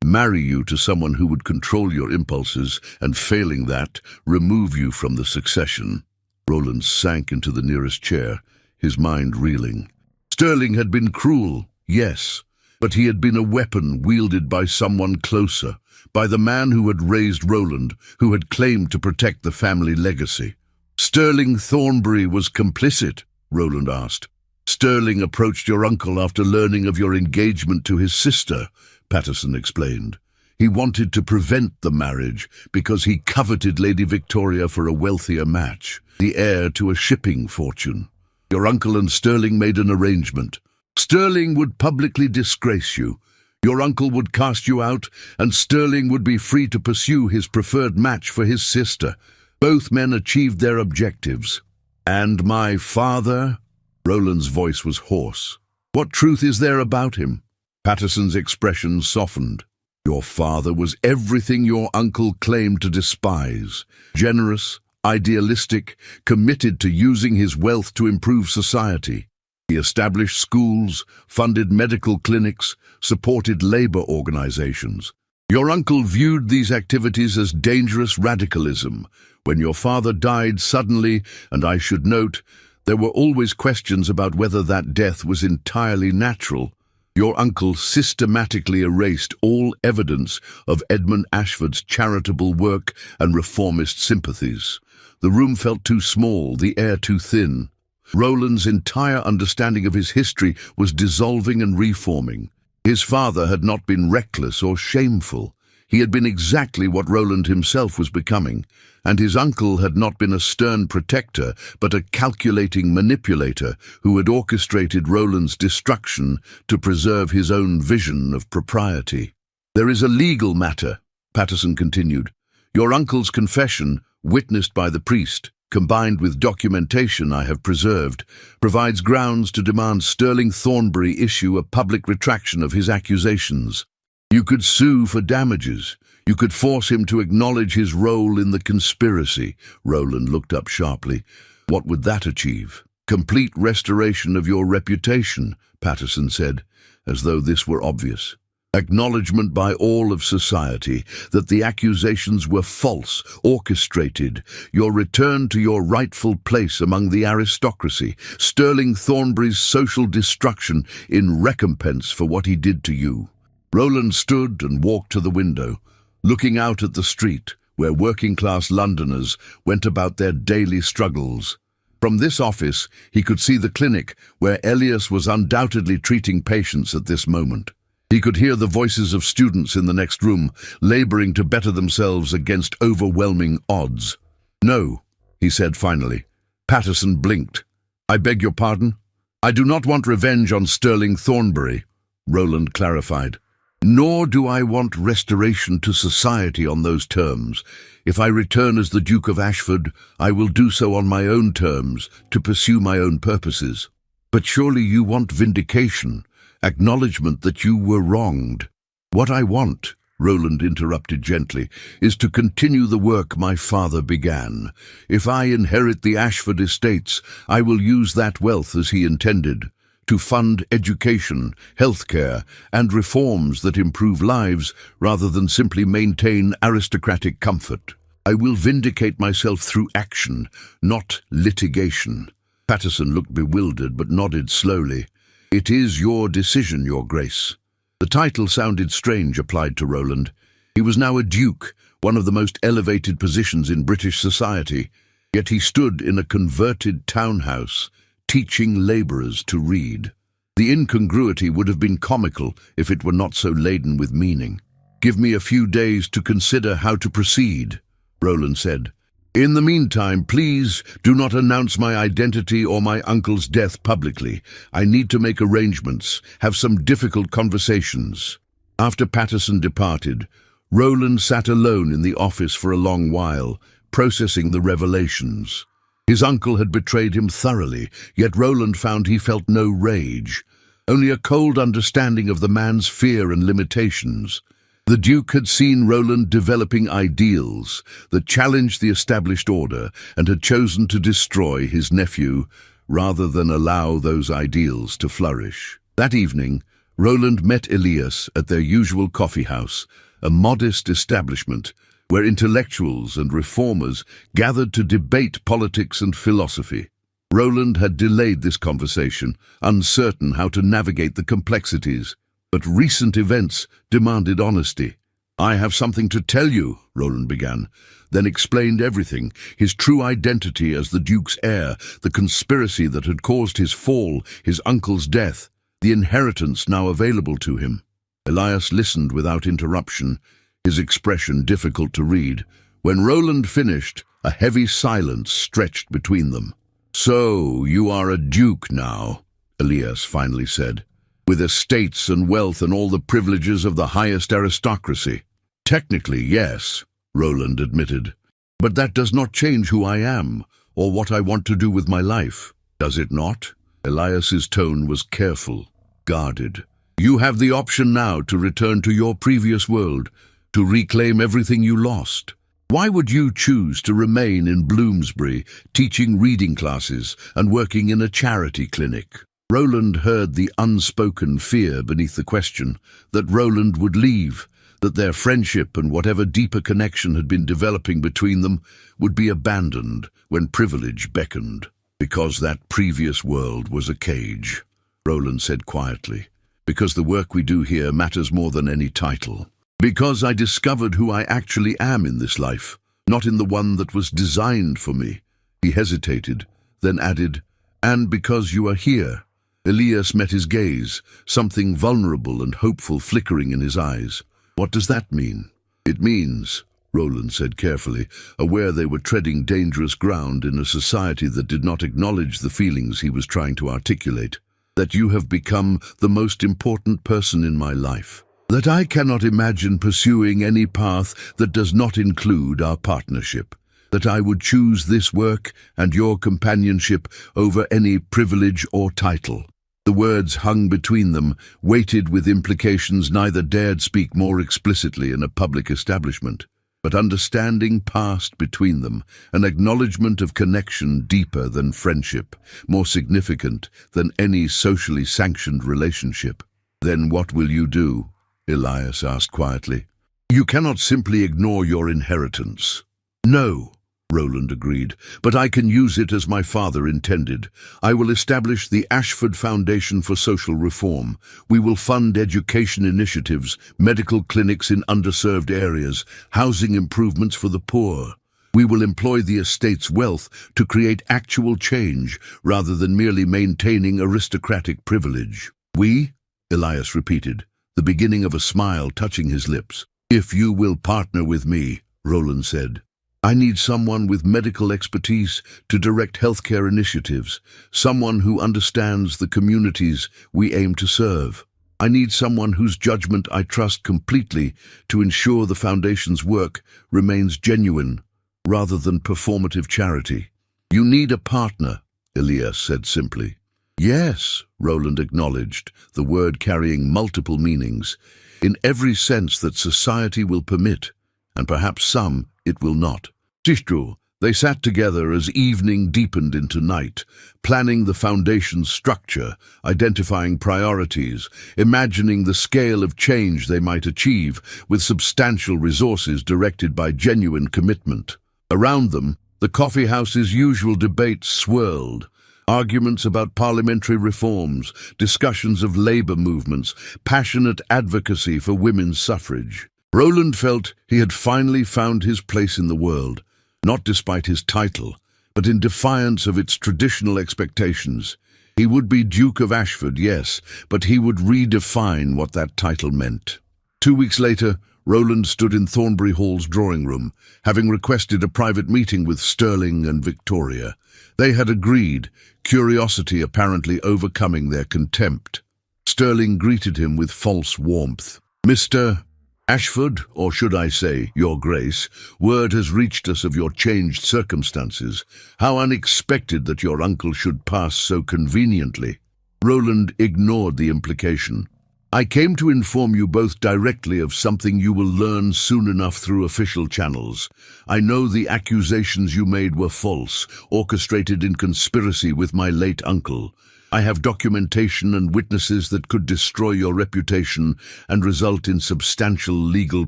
marry you to someone who would control your impulses, and failing that, remove you from the succession." Roland sank into the nearest chair, his mind reeling. Shilling had been cruel, yes, but he had been a weapon wielded by someone closer, by the man who had raised Roland, who had claimed to protect the family legacy. "Shilling Thornbury was complicit?" Roland asked. "Shilling approached your uncle after learning of your engagement to his sister," Patterson explained. "He wanted to prevent the marriage because he coveted Lady Victoria for a wealthier match, the heir to a shipping fortune. Your uncle and Shilling made an arrangement. Shilling would publicly disgrace you. Your uncle would cast you out, and Shilling would be free to pursue his preferred match for his sister. Both men achieved their objectives." "And my father?" Roland's voice was hoarse. "What truth is there about him?" Patterson's expression softened. "Your father was everything your uncle claimed to despise. Generous, idealistic, committed to using his wealth to improve society. He established schools, funded medical clinics, supported labor organizations. Your uncle viewed these activities as dangerous radicalism. When your father died suddenly, and I should note, there were always questions about whether that death was entirely natural, your uncle systematically erased all evidence of Edmund Ashford's charitable work and reformist sympathies. The room felt too small, the air too thin. Roland's entire understanding of his history was dissolving and reforming. His father had not been reckless or shameful. He had been exactly what Roland himself was becoming, and his uncle had not been a stern protector, but a calculating manipulator who had orchestrated Roland's destruction to preserve his own vision of propriety. "There is a legal matter," Patterson continued. "Your uncle's confession, witnessed by the priest, combined with documentation I have preserved, provides grounds to demand Sterling Thornbury issue a public retraction of his accusations. You could sue for damages. You could force him to acknowledge his role in the conspiracy." Roland looked up sharply. "What would that achieve?" "Complete restoration of your reputation," Patterson said, as though this were obvious. "Acknowledgement by all of society that the accusations were false, orchestrated, your return to your rightful place among the aristocracy, Sterling Thornbury's social destruction in recompense for what he did to you." Roland stood and walked to the window, looking out at the street where working-class Londoners went about their daily struggles. From this office, he could see the clinic where Elias was undoubtedly treating patients at this moment. He could hear the voices of students in the next room, laboring to better themselves against overwhelming odds. "No," he said finally. Patterson blinked. "I beg your pardon? I do not want revenge on Sterling Thornbury," Roland clarified. "Nor do I want restoration to society on those terms. If I return as the Duke of Ashford, I will do so on my own terms, to pursue my own purposes. But surely you want vindication, acknowledgement that you were wronged." "What I want," Roland interrupted gently, "is to continue the work my father began. If I inherit the Ashford estates, I will use that wealth as he intended, to fund education, healthcare, and reforms that improve lives rather than simply maintain aristocratic comfort. I will vindicate myself through action, not litigation." Patterson looked bewildered but nodded slowly. "It is your decision, Your Grace." The title sounded strange applied to Roland. He was now a duke, one of the most elevated positions in British society, yet he stood in a converted townhouse, teaching labourers to read. The incongruity would have been comical if it were not so laden with meaning. "Give me a few days to consider how to proceed," Roland said. "In the meantime, please do not announce my identity or my uncle's death publicly. I need to make arrangements, have some difficult conversations." After Patterson departed, Roland sat alone in the office for a long while, processing the revelations. His uncle had betrayed him thoroughly, yet Roland found he felt no rage, only a cold understanding of the man's fear and limitations. The Duke had seen Roland developing ideals that challenged the established order and had chosen to destroy his nephew rather than allow those ideals to flourish. That evening, Roland met Elias at their usual coffee house, a modest establishment where intellectuals and reformers gathered to debate politics and philosophy. Roland had delayed this conversation, uncertain how to navigate the complexities. But recent events demanded honesty. "I have something to tell you," Roland began, then explained everything, his true identity as the Duke's heir, the conspiracy that had caused his fall, his uncle's death, the inheritance now available to him. Elias listened without interruption, his expression difficult to read. When Roland finished, a heavy silence stretched between them. "So, you are a duke now," Elias finally said, "with estates and wealth and all the privileges of the highest aristocracy." "Technically, yes," Roland admitted. "But that does not change who I am, or what I want to do with my life. Does it not?" Elias's tone was careful, guarded. "You have the option now to return to your previous world, to reclaim everything you lost. Why would you choose to remain in Bloomsbury, teaching reading classes and working in a charity clinic?" Roland heard the unspoken fear beneath the question, that Roland would leave, that their friendship and whatever deeper connection had been developing between them would be abandoned when privilege beckoned. "Because that previous world was a cage," Roland said quietly. "Because the work we do here matters more than any title. Because I discovered who I actually am in this life, not in the one that was designed for me." He hesitated, then added, "And because you are here." Elias met his gaze, something vulnerable and hopeful flickering in his eyes. "What does that mean?" It means, Roland said carefully, aware they were treading dangerous ground in a society that did not acknowledge the feelings he was trying to articulate, that you have become the most important person in my life, that I cannot imagine pursuing any path that does not include our partnership, that I would choose this work and your companionship over any privilege or title. The words hung between them, weighted with implications neither dared speak more explicitly in a public establishment. But understanding passed between them, an acknowledgement of connection deeper than friendship, more significant than any socially sanctioned relationship. "Then what will you do?" Elias asked quietly. "You cannot simply ignore your inheritance." "No," Roland agreed, "but I can use it as my father intended. I will establish the Ashford Foundation for Social Reform. We will fund education initiatives, medical clinics in underserved areas, housing improvements for the poor. We will employ the estate's wealth to create actual change rather than merely maintaining aristocratic privilege." "We?" Elias repeated, the beginning of a smile touching his lips. "If you will partner with me," Roland said. "I need someone with medical expertise to direct healthcare initiatives, someone who understands the communities we aim to serve. I need someone whose judgment I trust completely to ensure the Foundation's work remains genuine rather than performative charity." "You need a partner," Elias said simply. "Yes," Roland acknowledged, the word carrying multiple meanings, "in every sense that society will permit, and perhaps some it will not." Tishtu, they sat together as evening deepened into night, planning the Foundation's structure, identifying priorities, imagining the scale of change they might achieve with substantial resources directed by genuine commitment. Around them, the coffeehouse's usual debates swirled. Arguments about parliamentary reforms, discussions of labor movements, passionate advocacy for women's suffrage. Roland felt he had finally found his place in the world, not despite his title, but in defiance of its traditional expectations. He would be Duke of Ashford, yes, but he would redefine what that title meant. 2 weeks later, Roland stood in Thornbury Hall's drawing room, having requested a private meeting with Shilling and Victoria. They had agreed, curiosity apparently overcoming their contempt. Shilling greeted him with false warmth. "Mr. Ashford, or should I say, Your Grace, word has reached us of your changed circumstances. How unexpected that your uncle should pass so conveniently." Roland ignored the implication. "I came to inform you both directly of something you will learn soon enough through official channels. I know the accusations you made were false, orchestrated in conspiracy with my late uncle. I have documentation and witnesses that could destroy your reputation and result in substantial legal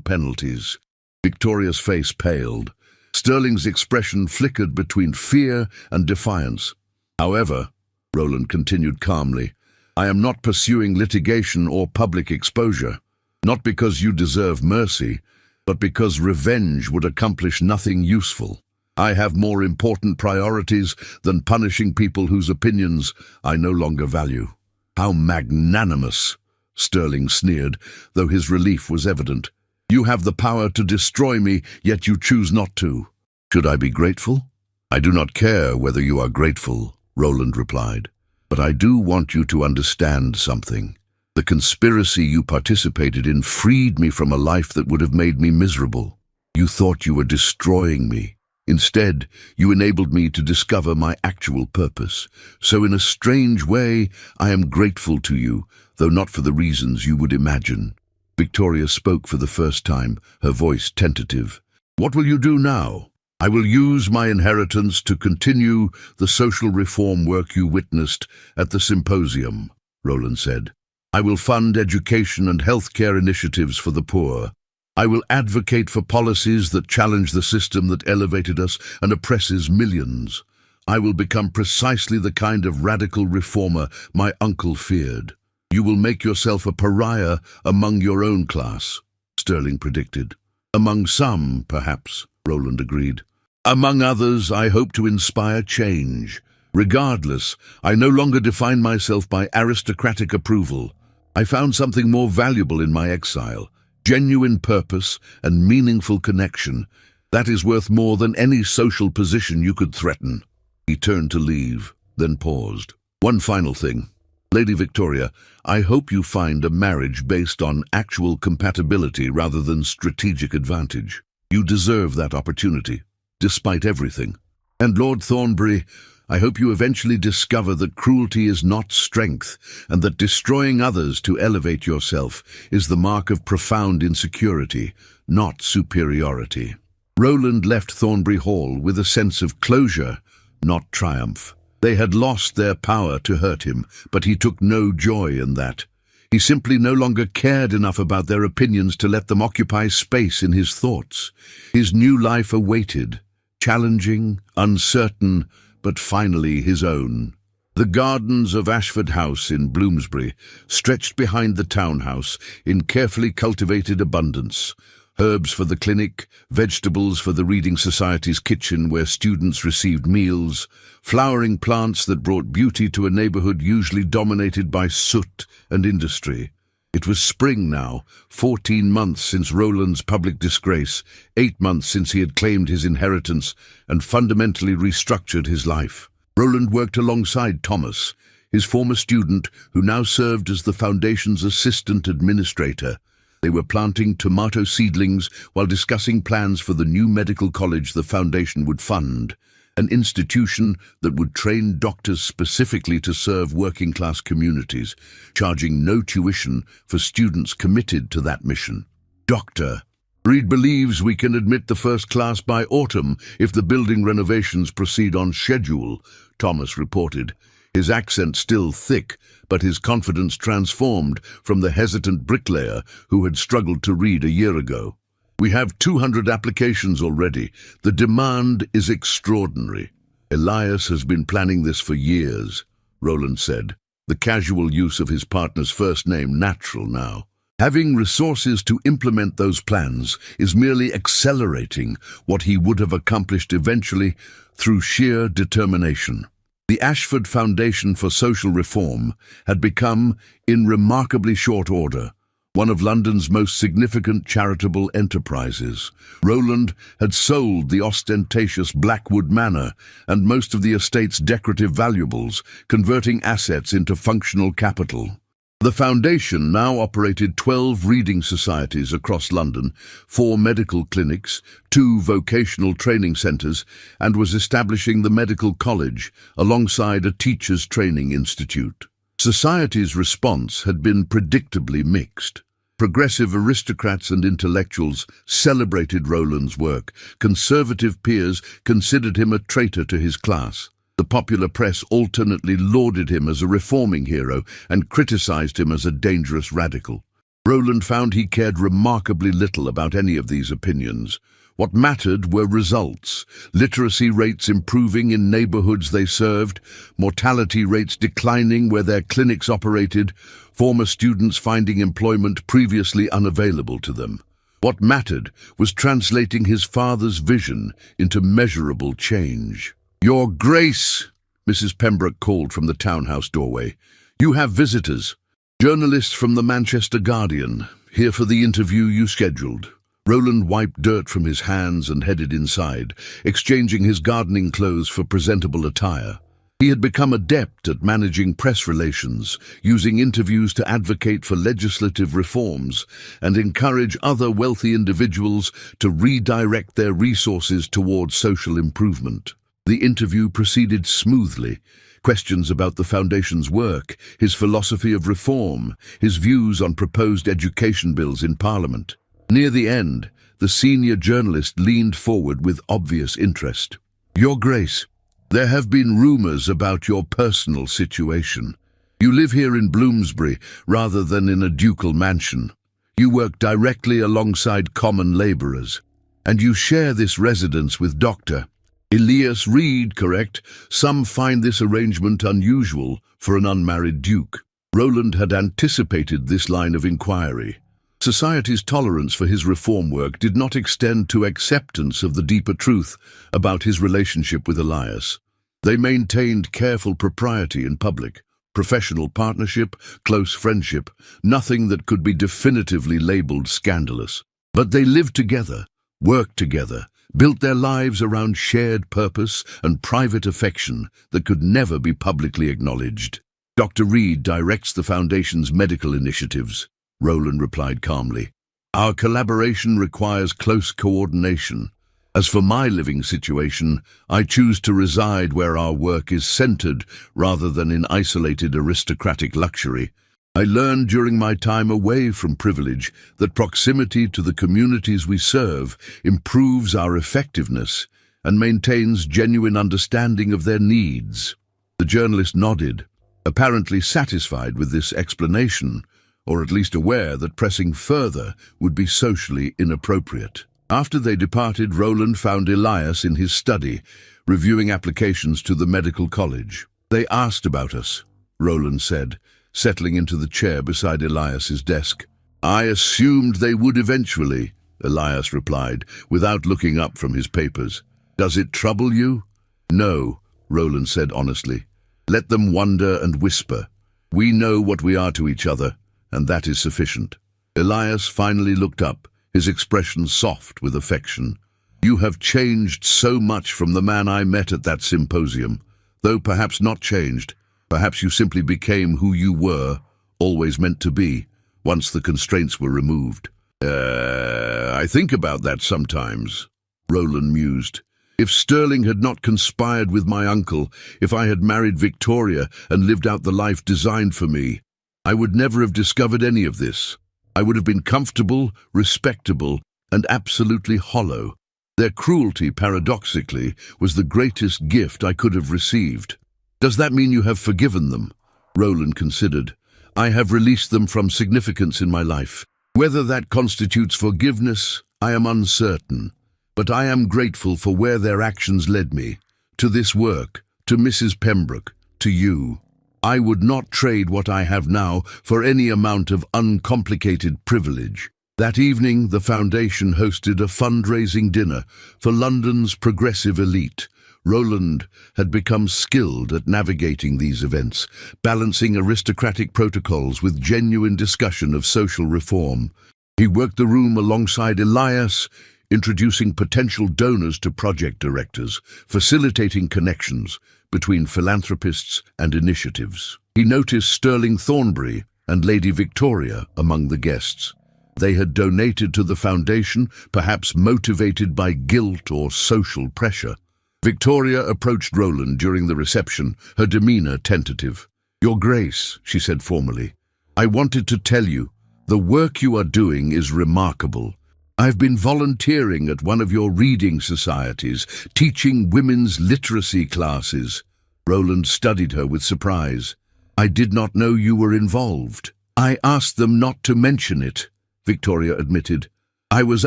penalties." Victoria's face paled. Shilling's expression flickered between fear and defiance. "However," Roland continued calmly, "I am not pursuing litigation or public exposure, not because you deserve mercy, but because revenge would accomplish nothing useful. I have more important priorities than punishing people whose opinions I no longer value." "How magnanimous," Shilling sneered, though his relief was evident. "You have the power to destroy me, yet you choose not to." "Should I be grateful?" "I do not care whether you are grateful," Roland replied. "But I do want you to understand something. The conspiracy you participated in freed me from a life that would have made me miserable. You thought you were destroying me. Instead, you enabled me to discover my actual purpose. So in a strange way, I am grateful to you, though not for the reasons you would imagine." Victoria spoke for the first time, her voice tentative. "What will you do now?" "I will use my inheritance to continue the social reform work you witnessed at the symposium," Roland said. "I will fund education and healthcare initiatives for the poor. I will advocate for policies that challenge the system that elevated us and oppresses millions. I will become precisely the kind of radical reformer my uncle feared." "You will make yourself a pariah among your own class," Shilling predicted. "Among some, perhaps," Roland agreed. "Among others, I hope to inspire change. Regardless, I no longer define myself by aristocratic approval. I found something more valuable in my exile: Genuine purpose and meaningful connection, that is worth more than any social position you could threaten. He turned to leave, then paused. One final thing. Lady Victoria, I hope you find a marriage based on actual compatibility rather than strategic advantage. You deserve that opportunity, despite everything. And Lord Thornbury, I hope you eventually discover that cruelty is not strength, and that destroying others to elevate yourself is the mark of profound insecurity, not superiority. Roland left Thornbury Hall with a sense of closure, not triumph. They had lost their power to hurt him, but he took no joy in that. He simply no longer cared enough about their opinions to let them occupy space in his thoughts. His new life awaited, challenging, uncertain, but finally his own. The gardens of Ashford House in Bloomsbury stretched behind the townhouse in carefully cultivated abundance. Herbs for the clinic, vegetables for the Reading Society's kitchen where students received meals, flowering plants that brought beauty to a neighborhood usually dominated by soot and industry. It was spring now, 14 months since Roland's public disgrace, 8 months since he had claimed his inheritance and fundamentally restructured his life. Roland worked alongside Thomas, his former student who now served as the Foundation's assistant administrator. They were planting tomato seedlings while discussing plans for the new medical college the Foundation would fund, an institution that would train doctors specifically to serve working-class communities, charging no tuition for students committed to that mission. Doctor, Reed believes we can admit the first class by autumn if the building renovations proceed on schedule, Thomas reported. His accent still thick, but his confidence transformed from the hesitant bricklayer who had struggled to read a year ago. We have 200 applications already. The demand is extraordinary. Elias has been planning this for years, Roland said, the casual use of his partner's first name natural now. Having resources to implement those plans is merely accelerating what he would have accomplished eventually through sheer determination. The Ashford Foundation for Social Reform had become, in remarkably short order, one of London's most significant charitable enterprises. Roland had sold the ostentatious Blackwood Manor and most of the estate's decorative valuables, converting assets into functional capital. The foundation now operated 12 reading societies across London, 4 medical clinics, 2 vocational training centres, and was establishing the medical college alongside a teachers' training institute. Society's response had been predictably mixed. Progressive aristocrats and intellectuals celebrated Roland's work. Conservative peers considered him a traitor to his class. The popular press alternately lauded him as a reforming hero and criticized him as a dangerous radical. Roland found he cared remarkably little about any of these opinions. What mattered were results: literacy rates improving in neighborhoods they served, mortality rates declining where their clinics operated, former students finding employment previously unavailable to them. What mattered was translating his father's vision into measurable change. "Your Grace," Mrs. Pembroke called from the townhouse doorway. "You have visitors. Journalists from the Manchester Guardian, here for the interview you scheduled." Roland wiped dirt from his hands and headed inside, exchanging his gardening clothes for presentable attire. He had become adept at managing press relations, using interviews to advocate for legislative reforms and encourage other wealthy individuals to redirect their resources towards social improvement. The interview proceeded smoothly. Questions about the Foundation's work, his philosophy of reform, his views on proposed education bills in Parliament. Near the end, the senior journalist leaned forward with obvious interest. "Your Grace, there have been rumours about your personal situation. You live here in Bloomsbury rather than in a ducal mansion. You work directly alongside common labourers, and you share this residence with Dr. Elias Reed, correct? Some find this arrangement unusual for an unmarried duke." Roland had anticipated this line of inquiry. Society's tolerance for his reform work did not extend to acceptance of the deeper truth about his relationship with Elias. They maintained careful propriety in public. professional partnership, close friendship, nothing that could be definitively labeled scandalous. But they lived together, worked together, built their lives around shared purpose and private affection that could never be publicly acknowledged. Dr. Reed directs the Foundation's medical initiatives, Roland replied calmly. Our collaboration requires close coordination. As for my living situation, I choose to reside where our work is centered rather than in isolated aristocratic luxury. I learned during my time away from privilege that proximity to the communities we serve improves our effectiveness and maintains genuine understanding of their needs. The journalist nodded, apparently satisfied with this explanation, or at least aware that pressing further would be socially inappropriate. After they departed, Roland found Elias in his study, reviewing applications to the medical college. They asked about us, Roland said, settling into the chair beside Elias's desk. I assumed they would eventually, Elias replied, without looking up from his papers. Does it trouble you? No, Roland said honestly. Let them wonder and whisper. We know what we are to each other, and that is sufficient. Elias finally looked up, his expression soft with affection. You have changed so much from the man I met at that symposium. Though perhaps not changed, perhaps you simply became who you were, always meant to be, once the constraints were removed. I think about that sometimes, Roland mused. If Sterling had not conspired with my uncle, if I had married Victoria and lived out the life designed for me, I would never have discovered any of this. I would have been comfortable, respectable, and absolutely hollow. Their cruelty, paradoxically, was the greatest gift I could have received. Does that mean you have forgiven them? Roland considered. I have released them from significance in my life. Whether that constitutes forgiveness, I am uncertain. But I am grateful for where their actions led me. To this work, to Mrs. Pembroke, to you. I would not trade what I have now for any amount of uncomplicated privilege. That evening, the Foundation hosted a fundraising dinner for London's progressive elite. Roland had become skilled at navigating these events, balancing aristocratic protocols with genuine discussion of social reform. He worked the room alongside Elias, introducing potential donors to project directors, facilitating connections between philanthropists and initiatives. He noticed Sterling Thornbury and Lady Victoria among the guests. They had donated to the Foundation, perhaps motivated by guilt or social pressure. Victoria approached Roland during the reception, her demeanor tentative. Your Grace, she said formally, I wanted to tell you, the work you are doing is remarkable. I've been volunteering at one of your reading societies, teaching women's literacy classes. Roland studied her with surprise. I did not know you were involved. I asked them not to mention it, Victoria admitted. I was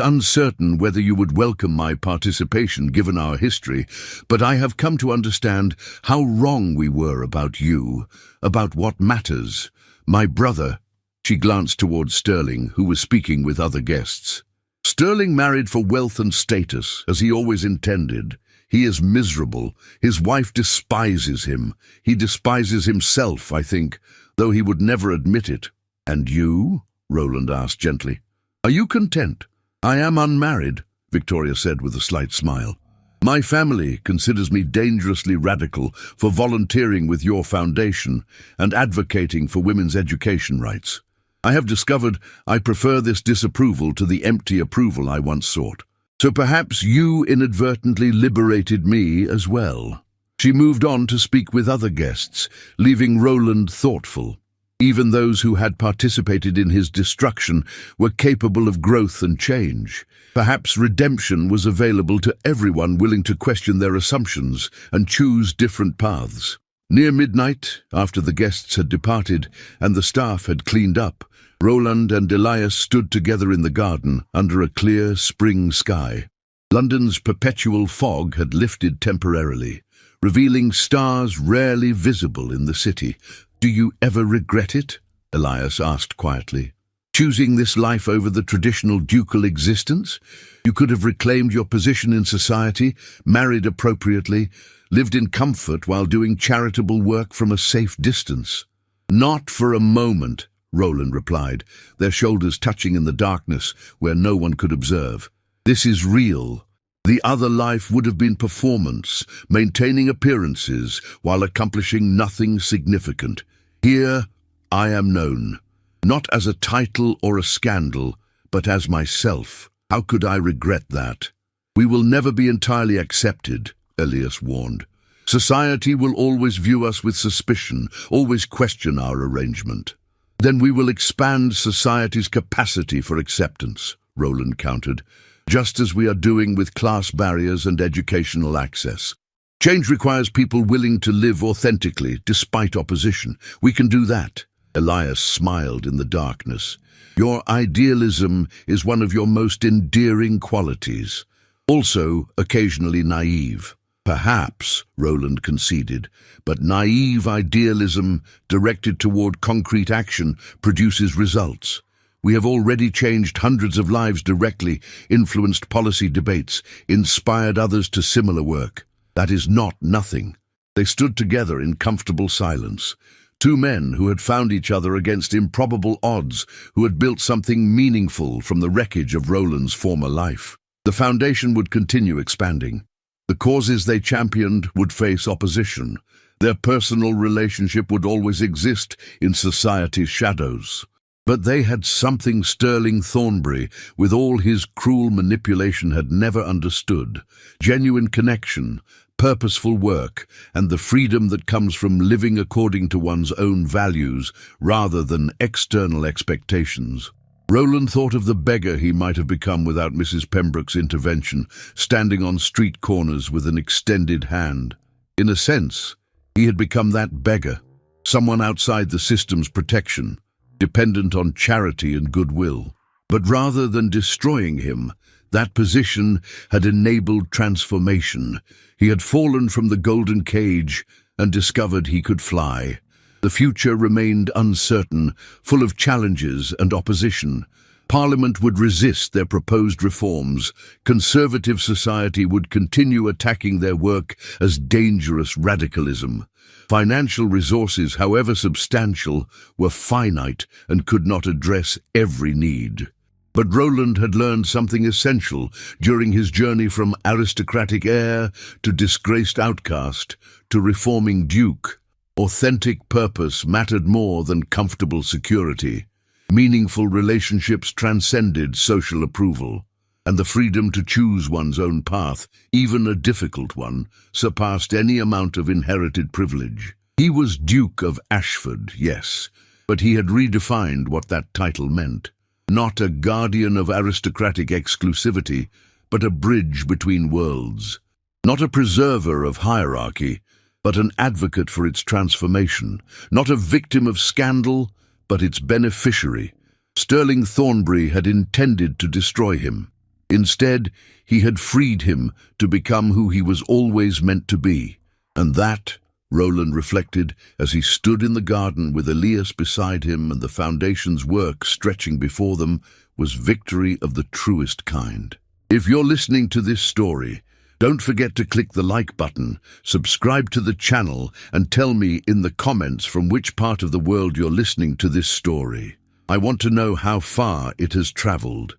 uncertain whether you would welcome my participation given our history, but I have come to understand how wrong we were about you, about what matters. My brother, she glanced towards Sterling, who was speaking with other guests. Sterling married for wealth and status, as he always intended. He is miserable. His wife despises him. He despises himself, I think, though he would never admit it. And you? Roland asked gently. Are you content? I am unmarried, Victoria said with a slight smile. My family considers me dangerously radical for volunteering with your foundation and advocating for women's education rights. I have discovered I prefer this disapproval to the empty approval I once sought. So perhaps you inadvertently liberated me as well. She moved on to speak with other guests, leaving Roland thoughtful. Even those who had participated in his destruction were capable of growth and change. Perhaps redemption was available to everyone willing to question their assumptions and choose different paths. Near midnight, after the guests had departed and the staff had cleaned up, Roland and Elias stood together in the garden under a clear spring sky. London's perpetual fog had lifted temporarily, revealing stars rarely visible in the city. Do you ever regret it? Elias asked quietly. Choosing this life over the traditional ducal existence? You could have reclaimed your position in society, married appropriately, lived in comfort while doing charitable work from a safe distance. Not for a moment, Roland replied, their shoulders touching in the darkness where no one could observe. This is real. The other life would have been performance, maintaining appearances while accomplishing nothing significant. Here, I am known, not as a title or a scandal, but as myself. How could I regret that? We will never be entirely accepted, Elias warned. Society will always view us with suspicion, always question our arrangement. Then we will expand society's capacity for acceptance, Roland countered, just as we are doing with class barriers and educational access. Change requires people willing to live authentically, despite opposition. We can do that. Elias smiled in the darkness. Your idealism is one of your most endearing qualities. Also, occasionally naive. Perhaps, Roland conceded, but naive idealism directed toward concrete action produces results. We have already changed hundreds of lives directly, influenced policy debates, inspired others to similar work. That is not nothing. They stood together in comfortable silence. Two men who had found each other against improbable odds, who had built something meaningful from the wreckage of Roland's former life. The foundation would continue expanding. The causes they championed would face opposition. Their personal relationship would always exist in society's shadows. But they had something Sterling Thornbury, with all his cruel manipulation, had never understood. Genuine connection, purposeful work, and the freedom that comes from living according to one's own values rather than external expectations. Roland thought of the beggar he might have become without Mrs. Pembroke's intervention, standing on street corners with an extended hand. In a sense, he had become that beggar, someone outside the system's protection, dependent on charity and goodwill. But rather than destroying him, that position had enabled transformation. He had fallen from the golden cage and discovered he could fly. The future remained uncertain, full of challenges and opposition. Parliament would resist their proposed reforms. Conservative society would continue attacking their work as dangerous radicalism. Financial resources, however substantial, were finite and could not address every need. But Roland had learned something essential during his journey from aristocratic heir to disgraced outcast to reforming duke. Authentic purpose mattered more than comfortable security. Meaningful relationships transcended social approval, and the freedom to choose one's own path, even a difficult one, surpassed any amount of inherited privilege. He was Duke of Ashford, yes, but he had redefined what that title meant. Not a guardian of aristocratic exclusivity, but a bridge between worlds. Not a preserver of hierarchy, but an advocate for its transformation. Not a victim of scandal, but its beneficiary. Sterling Thornbury had intended to destroy him. Instead, he had freed him to become who he was always meant to be. And that, Roland reflected as he stood in the garden with Elias beside him and the Foundation's work stretching before them, was victory of the truest kind. If you're listening to this story, don't forget to click the like button, subscribe to the channel, and tell me in the comments from which part of the world you're listening to this story. I want to know how far it has traveled.